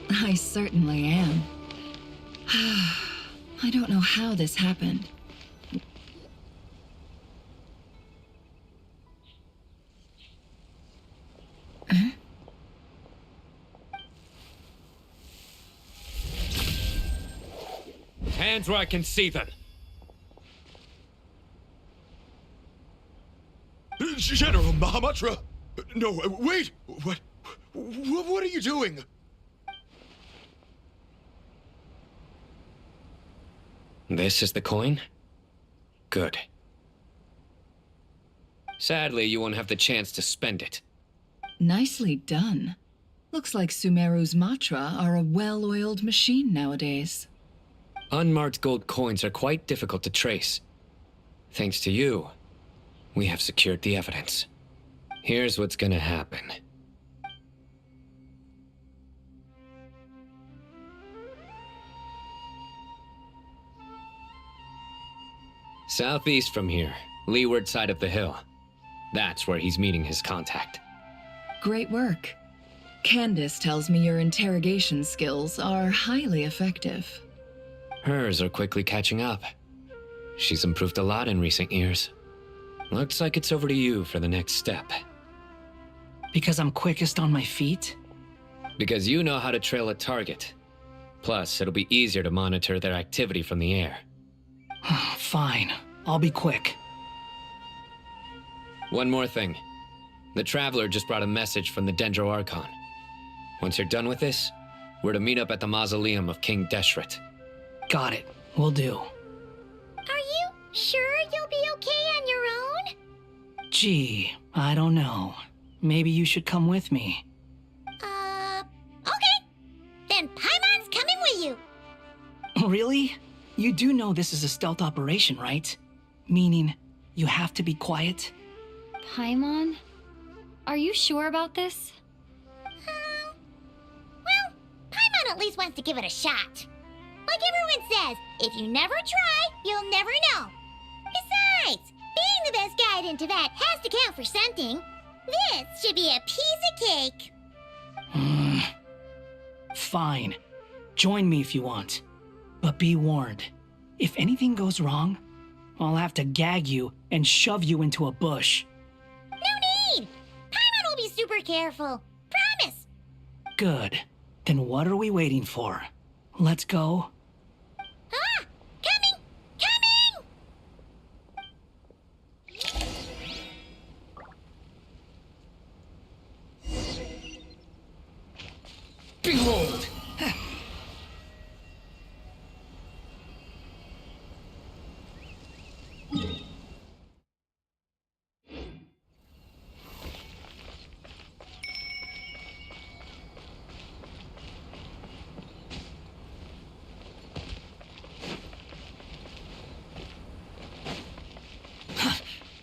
I certainly am. I don't know how this happened. Huh? Hands where I can see them. General Mahamatra! No, wait! What are you doing? This is the coin? Good. Sadly, you won't have the chance to spend it. Nicely done. Looks like Sumeru's Matra are a well-oiled machine nowadays. Unmarked gold coins are quite difficult to trace. Thanks to you, we have secured the evidence. Here's what's gonna happen. Southeast from here, leeward side of the hill. That's where he's meeting his contact. Great work. Candace tells me your interrogation skills are highly effective. Hers are quickly catching up. She's improved a lot in recent years. Looks like it's over to you for the next step. Because I'm quickest on my feet? Because you know how to trail a target. Plus, it'll be easier to monitor their activity from the air. Fine. I'll be quick. One more thing. The Traveler just brought a message from the Dendro Archon. Once you're done with this, we're to meet up at the mausoleum of King Deshret. Got it. Will do. Are you sure you'll be okay on your own? Gee, I don't know. Maybe you should come with me. Okay. Then Paimon's coming with you. Really? You do know this is a stealth operation, right? Meaning, you have to be quiet? Paimon? Are you sure about this? Well, Paimon at least wants to give it a shot. Like everyone says, if you never try, you'll never know. Besides, being the best guide into that has to count for something. This should be a piece of cake. Fine. Join me if you want. But be warned, if anything goes wrong, I'll have to gag you and shove you into a bush. No need! Paimon will be super careful. Promise! Good. Then what are we waiting for? Let's go. Ah! Coming! Coming! Behold!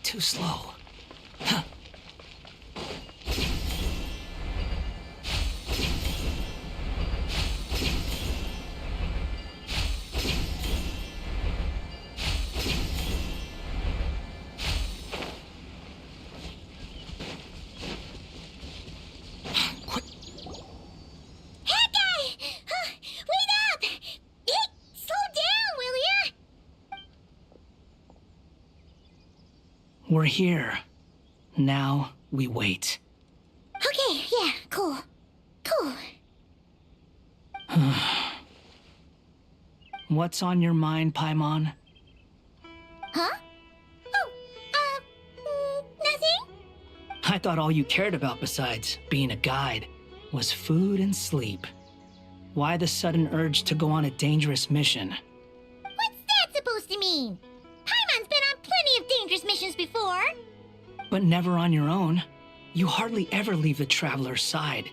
Too slow. Huh. We're here. Now we wait. Okay, yeah, cool. Cool. What's on your mind, Paimon? Huh? Nothing? I thought all you cared about besides being a guide was food and sleep. Why the sudden urge to go on a dangerous mission? What's that supposed to mean? Paimon's been on plenty of dangerous missions before. But never on your own. You hardly ever leave the Traveler's side.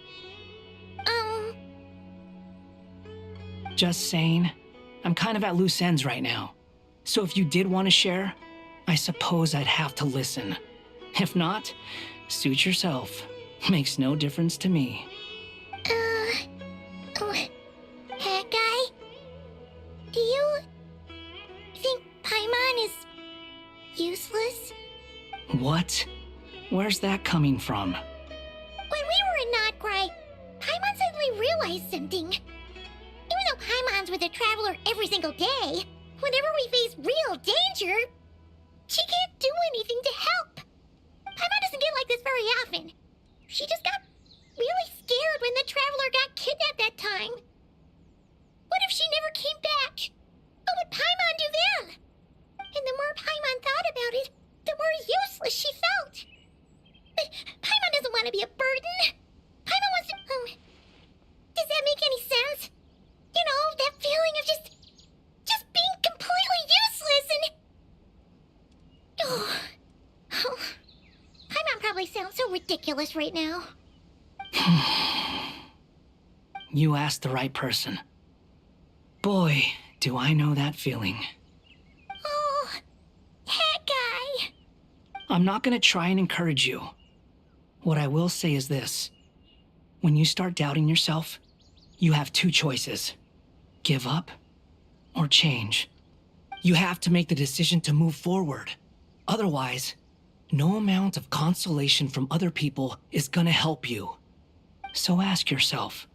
Just saying, I'm kind of at loose ends right now. So if you did want to share, I suppose I'd have to listen. If not, suit yourself. Makes no difference to me. Hat guy? Do you think Paimon is useless? What? Where's that coming from? When we were in Notcry, Paimon suddenly realized something. Even though Paimon's with a traveler every single day, whenever we face real danger, she can't do anything to help. Paimon doesn't get like this very often. She just got really scared when the traveler got kidnapped that time. What if she never came back? What would Paimon do then? And the more Paimon thought about it, the more useless she felt. But Paimon doesn't want to be a burden. Paimon wants to... does that make any sense? You know, that feeling of just being completely useless and... Oh. Paimon probably sounds so ridiculous right now. You asked the right person. Boy, do I know that feeling. Oh, hat guy. I'm not gonna try and encourage you. What I will say is this. When you start doubting yourself, you have two choices. Give up or change. You have to make the decision to move forward. Otherwise, no amount of consolation from other people is gonna help you. So ask yourself,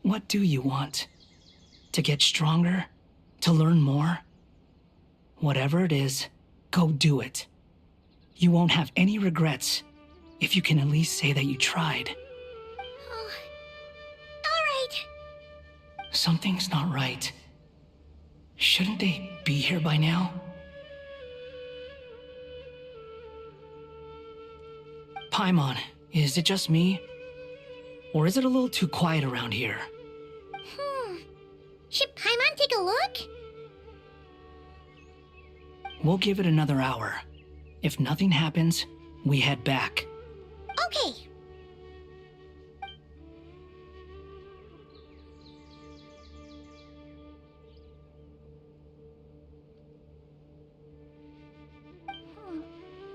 what do you want? To get stronger? To learn more? Whatever it is, go do it. You won't have any regrets if you can at least say that you tried. Oh. All right. Something's not right. Shouldn't they be here by now? Paimon, is it just me? Or is it a little too quiet around here? Should Paimon take a look? We'll give it another hour. If nothing happens, we head back. Okay.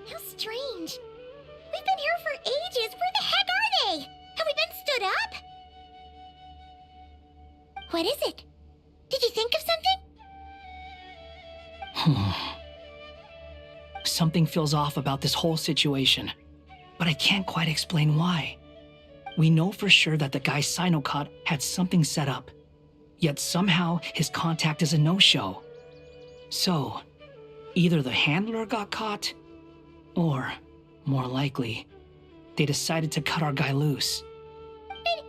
How strange. We've been here for ages. Where the heck are they? Have we been stood up? What is it? Did you think of something? Something feels off about this whole situation, but I can't quite explain why. We know for sure that the guy Sinocot had something set up, yet somehow his contact is a no-show. So, either the handler got caught, or, more likely, they decided to cut our guy loose. But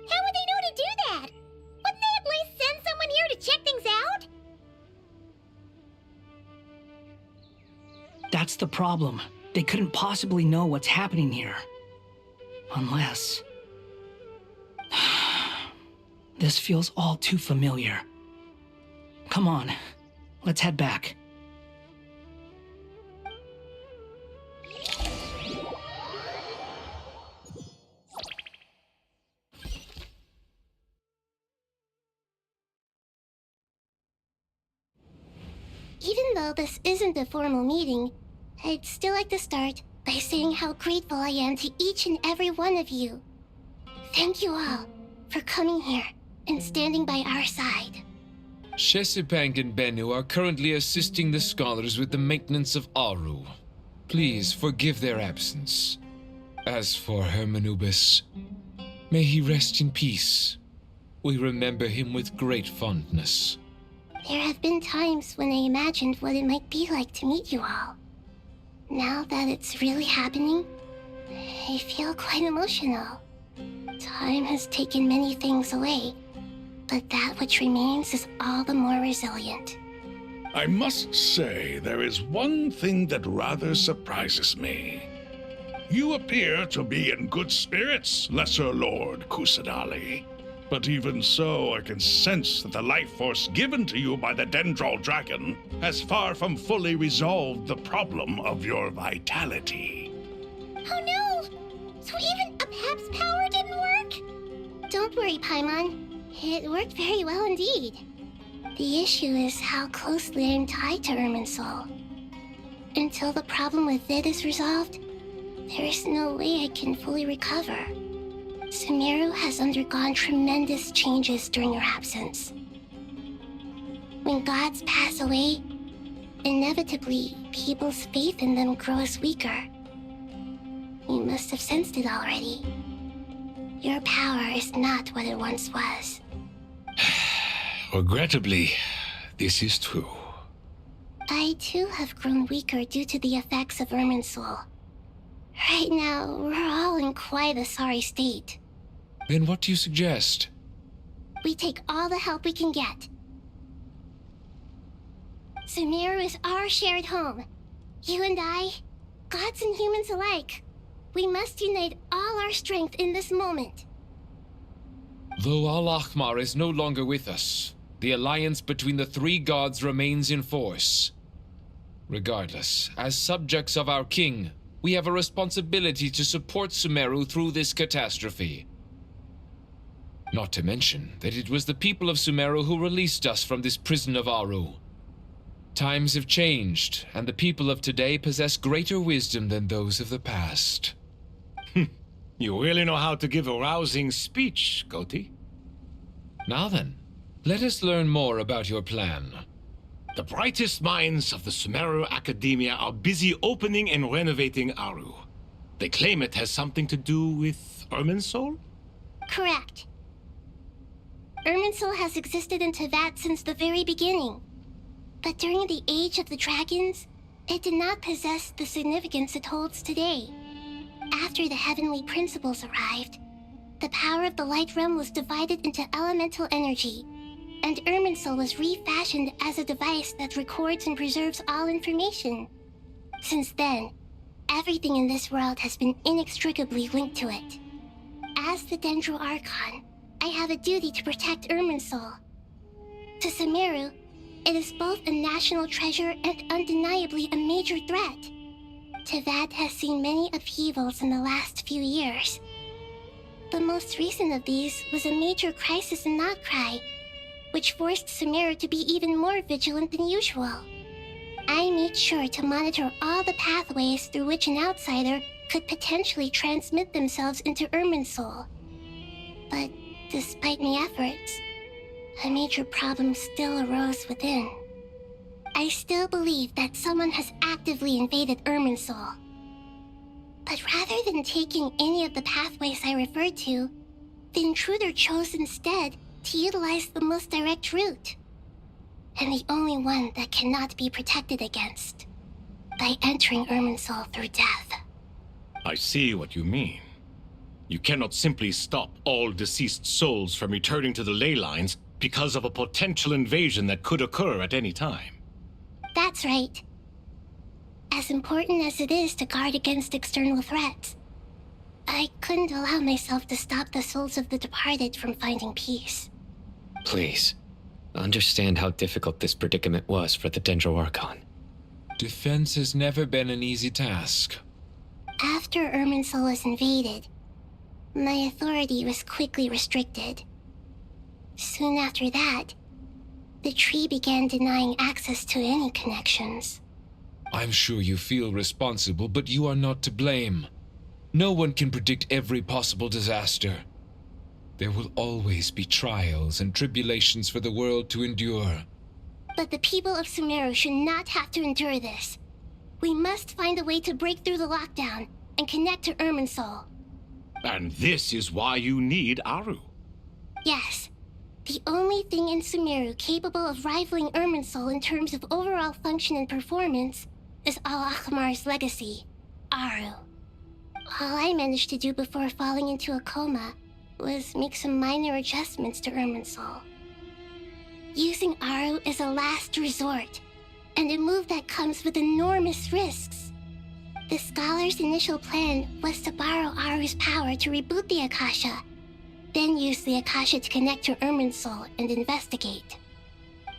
how would they know to do that? Wouldn't they at least send someone here to check things out? That's the problem. They couldn't possibly know what's happening here. Unless... This feels all too familiar. Come on, let's head back. Even though this isn't a formal meeting, I'd still like to start by saying how grateful I am to each and every one of you. Thank you all for coming here and standing by our side. Shesipank and Bennu are currently assisting the scholars with the maintenance of Aru. Please forgive their absence. As for Hermanubis, may he rest in peace. We remember him with great fondness. There have been times when I imagined what it might be like to meet you all. Now that it's really happening, I feel quite emotional. Time has taken many things away, but that which remains is all the more resilient. I must say, there is one thing that rather surprises me. You appear to be in good spirits, Lesser Lord Kusadali. But even so, I can sense that the life force given to you by the Dendral Dragon has far from fully resolved the problem of your vitality. Oh no! So even Apep's power didn't work? Don't worry, Paimon. It worked very well indeed. The issue is how closely I'm tied to Irminsul. Until the problem with it is resolved, there is no way I can fully recover. Sumeru has undergone tremendous changes during your absence. When gods pass away, inevitably, people's faith in them grows weaker. You must have sensed it already. Your power is not what it once was. Regrettably, this is true. I too have grown weaker due to the effects of Irminsul. Right now, we're all in quite a sorry state. Then what do you suggest? We take all the help we can get. Sumeru is our shared home. You and I, gods and humans alike. We must unite all our strength in this moment. Though Al-Ahmar is no longer with us, the alliance between the three gods remains in force. Regardless, as subjects of our king, we have a responsibility to support Sumeru through this catastrophe. Not to mention that it was the people of Sumeru who released us from this prison of Aru. Times have changed, and the people of today possess greater wisdom than those of the past. You really know how to give a rousing speech, Goti. Now then, let us learn more about your plan. The brightest minds of the Sumeru Academia are busy opening and renovating Aru. They claim it has something to do with Irminsul? Correct. Irminsul has existed in Teyvat since the very beginning. But during the Age of the Dragons, it did not possess the significance it holds today. After the heavenly principles arrived, the power of the Light Realm was divided into elemental energy, and Irminsul was refashioned as a device that records and preserves all information. Since then, everything in this world has been inextricably linked to it. As the Dendro Archon, I have a duty to protect Irminsul. To Sumeru, it is both a national treasure and undeniably a major threat. Teyvat has seen many upheavals in the last few years. The most recent of these was a major crisis in Nokrai, which forced Sumeru to be even more vigilant than usual. I made sure to monitor all the pathways through which an outsider could potentially transmit themselves into Irminsul. But despite my efforts, a major problem still arose within. I still believe that someone has actively invaded Irminsul. But rather than taking any of the pathways I referred to, the intruder chose instead to utilize the most direct route, and the only one that cannot be protected against, by entering Irminsul through death. I see what you mean. You cannot simply stop all deceased souls from returning to the ley lines because of a potential invasion that could occur at any time. That's right. As important as it is to guard against external threats, I couldn't allow myself to stop the souls of the departed from finding peace. Please, understand how difficult this predicament was for the Dendro Archon. Defense has never been an easy task. After Irminsul was invaded, my authority was quickly restricted. Soon after that, the tree began denying access to any connections. I'm sure you feel responsible, but you are not to blame. No one can predict every possible disaster. There will always be trials and tribulations for the world to endure. But the people of Sumeru should not have to endure this. We must find a way to break through the lockdown and connect to Irminsul. And this is why you need Aru. Yes. The only thing in Sumeru capable of rivaling Irminsul in terms of overall function and performance is Al-Ahmar's legacy, Aru. All I managed to do before falling into a coma was make some minor adjustments to Irminsul. Using Aru is a last resort, and a move that comes with enormous risks. The Scholar's initial plan was to borrow Aru's power to reboot the Akasha, then use the Akasha to connect to Irminsul and investigate.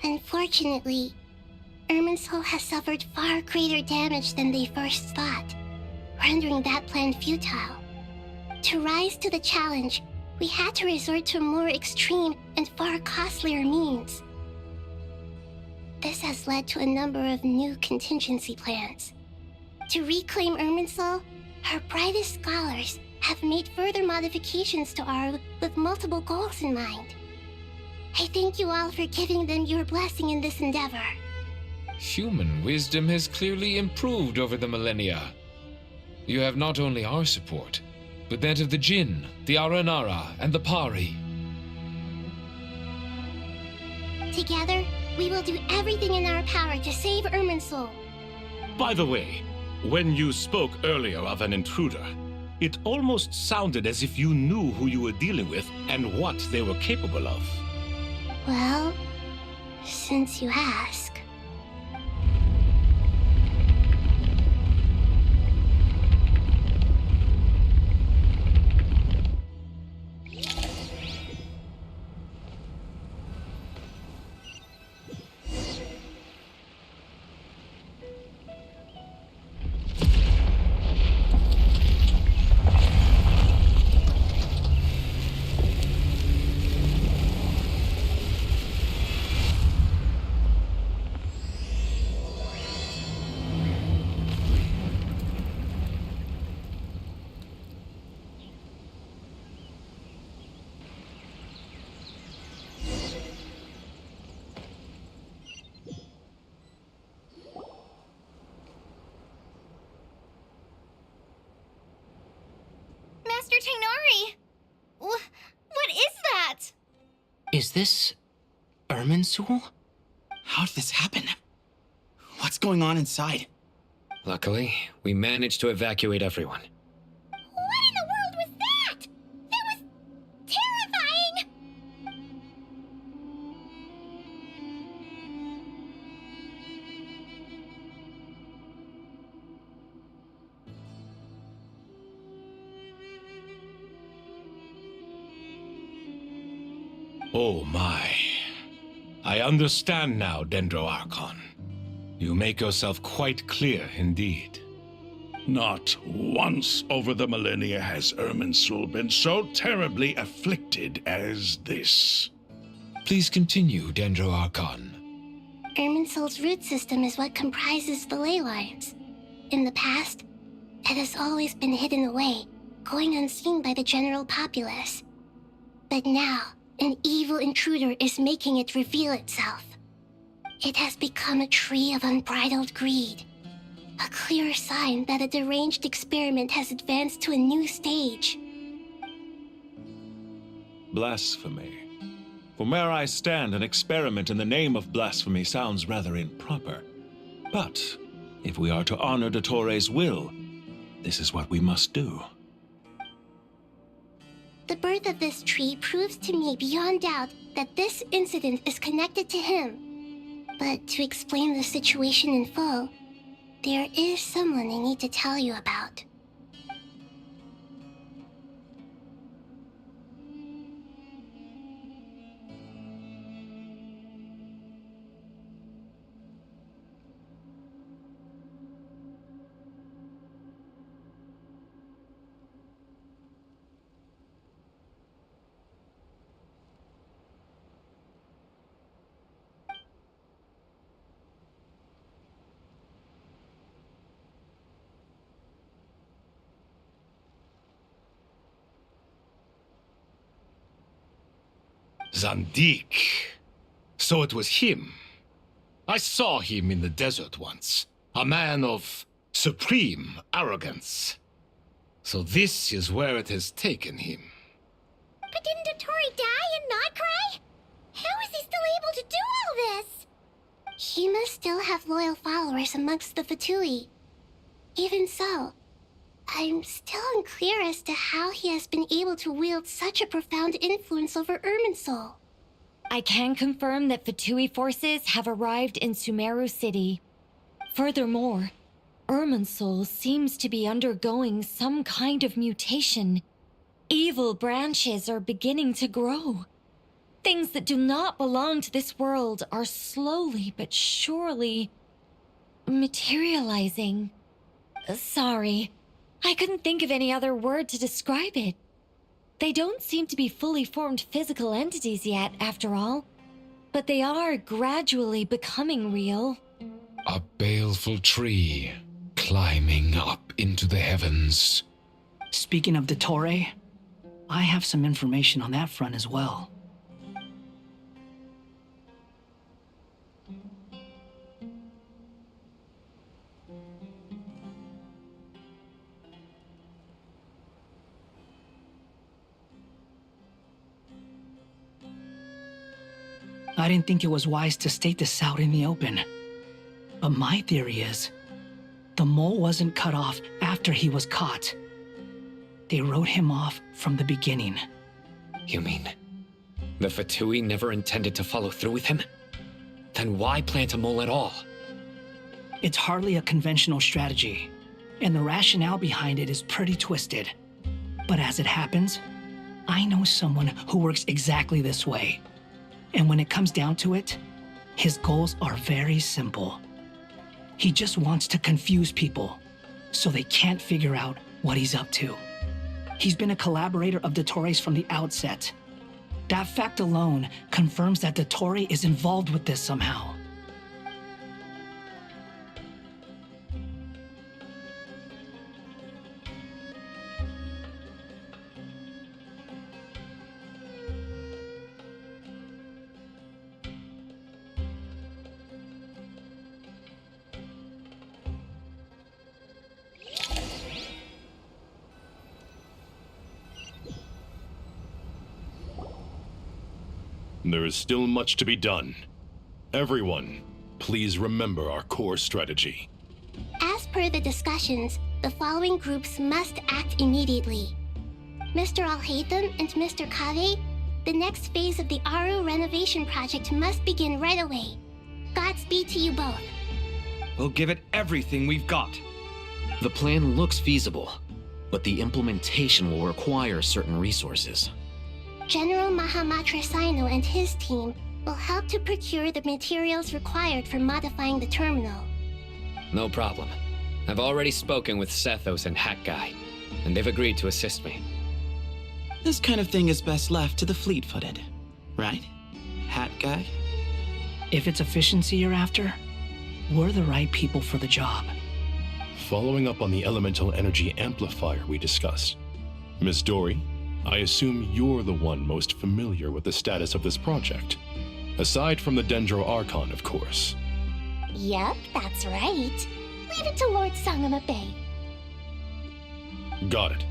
Unfortunately, Irminsul has suffered far greater damage than they first thought, rendering that plan futile. To rise to the challenge, we had to resort to more extreme and far costlier means. This has led to a number of new contingency plans. To reclaim Irminsul, her brightest scholars have made further modifications to Aru with multiple goals in mind. I thank you all for giving them your blessing in this endeavor. Human wisdom has clearly improved over the millennia. You have not only our support, but that of the Jinn, the Aranara, and the Pari. Together, we will do everything in our power to save Irminsul. By the way, when you spoke earlier of an intruder, it almost sounded as if you knew who you were dealing with and what they were capable of. Well, since you ask. Master Tainari! What is that? Is this Irminsul? How did this happen? What's going on inside? Luckily, we managed to evacuate everyone. What in the world was that? That was terrifying! Oh my. I understand now, Dendro Archon. You make yourself quite clear indeed. Not once over the millennia has Irminsul been so terribly afflicted as this. Please continue, Dendro Archon. Irminsul's root system is what comprises the ley lines. In the past, it has always been hidden away, going unseen by the general populace. But now, an evil intruder is making it reveal itself. It has become a tree of unbridled greed. A clear sign that a deranged experiment has advanced to a new stage. Blasphemy. From where I stand, an experiment in the name of blasphemy sounds rather improper. But if we are to honor Dottores' will, this is what we must do. The birth of this tree proves to me beyond doubt that this incident is connected to him. But to explain the situation in full, there is someone I need to tell you about. Zandik. So it was him. I saw him in the desert once. A man of supreme arrogance. So this is where it has taken him. But didn't Dottore die and not cry? How is he still able to do all this? He must still have loyal followers amongst the Fatui. Even so, I'm still unclear as to how he has been able to wield such a profound influence over Irminsul. I can confirm that Fatui forces have arrived in Sumeru City. Furthermore, Irminsul seems to be undergoing some kind of mutation. Evil branches are beginning to grow. Things that do not belong to this world are slowly but surely materializing. Sorry, I couldn't think of any other word to describe it. They don't seem to be fully formed physical entities yet, after all. but they are gradually becoming real. A baleful tree climbing up into the heavens. Speaking of Dottore, I have some information on that front as well. I didn't think it was wise to state this out in the open. But my theory is, the mole wasn't cut off after he was caught. They wrote him off from the beginning. You mean the Fatui never intended to follow through with him? Then why plant a mole at all? It's hardly a conventional strategy, and the rationale behind it is pretty twisted. But as it happens, I know someone who works exactly this way. And when it comes down to it, his goals are very simple. He just wants to confuse people, so they can't figure out what he's up to. He's been a collaborator of Dottore's from the outset. That fact alone confirms that Dottore is involved with this somehow. There is still much to be done. Everyone, please remember our core strategy. As per the discussions, the following groups must act immediately. Mr. Alhaitham and Mr. Kave, the next phase of the Aru renovation project must begin right away. Godspeed to you both. We'll give it everything we've got. The plan looks feasible, but the implementation will require certain resources. General Mahamatra Sino and his team will help to procure the materials required for modifying the terminal. No problem. I've already spoken with Sethos and Hat Guy, and they've agreed to assist me. This kind of thing is best left to the fleet-footed, right? Hat Guy? If it's efficiency you're after, we're the right people for the job. Following up on the elemental energy amplifier we discussed, Miss Dory, I assume you're the one most familiar with the status of this project. Aside from the Dendro Archon, of course. Yep, that's right. Leave it to Lord Sangamabe. Got it.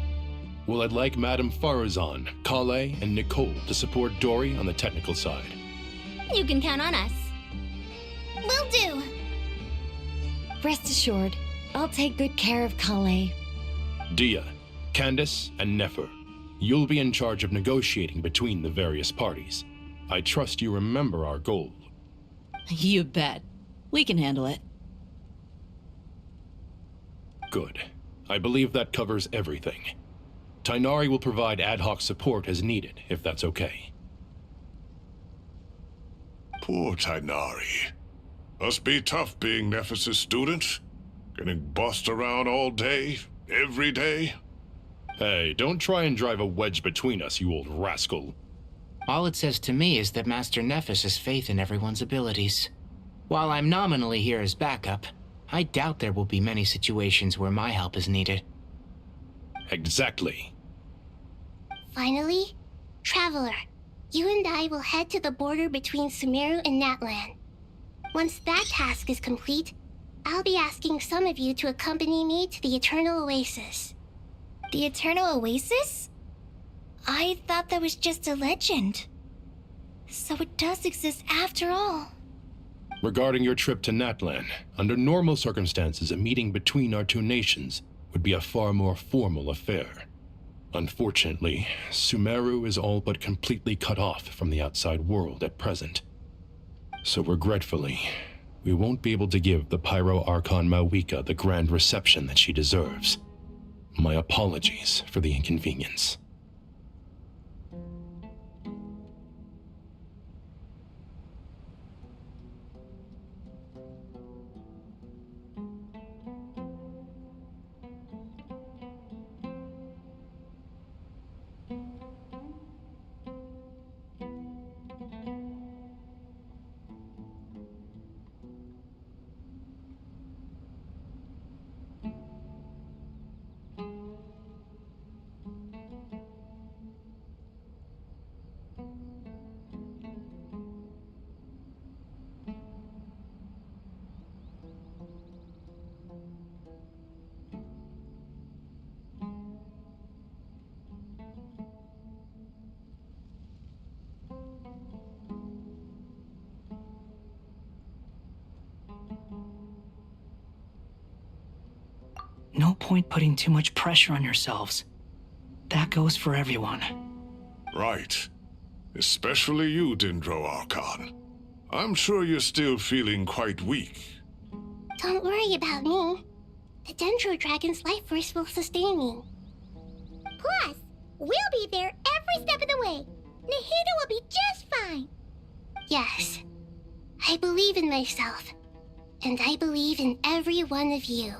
Well, I'd like Madame Farazan, Kale, and Nicole to support Dory on the technical side. You can count on us. Will do. Rest assured, I'll take good care of Kale. Dia, Candace, and Nefer, you'll be in charge of negotiating between the various parties. I trust you remember our goal. You bet. We can handle it. Good. I believe that covers everything. Tainari will provide ad hoc support as needed, if that's okay. Poor Tainari. Must be tough being Nephis' student. Getting bossed around all day, every day. Hey, don't try and drive a wedge between us, you old rascal. All it says to me is that Master Nephis has faith in everyone's abilities. While I'm nominally here as backup, I doubt there will be many situations where my help is needed. Exactly. Finally, Traveler, you and I will head to the border between Sumeru and Natlan. Once that task is complete, I'll be asking some of you to accompany me to the Eternal Oasis. The Eternal Oasis? I thought that was just a legend. So it does exist after all. Regarding your trip to Natlan, under normal circumstances, a meeting between our two nations would be a far more formal affair. Unfortunately, Sumeru is all but completely cut off from the outside world at present. So regretfully, we won't be able to give the Pyro Archon Mawika the grand reception that she deserves. My apologies for the inconvenience. No point putting too much pressure on yourselves. That goes for everyone. Right. Especially you, Dendro Archon. I'm sure you're still feeling quite weak. Don't worry about me. The Dendro Dragon's life force will sustain me. Plus, we'll be there every step of the way. Nahida will be just fine. Yes, I believe in myself. And I believe in every one of you.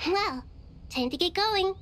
Well, time to get going.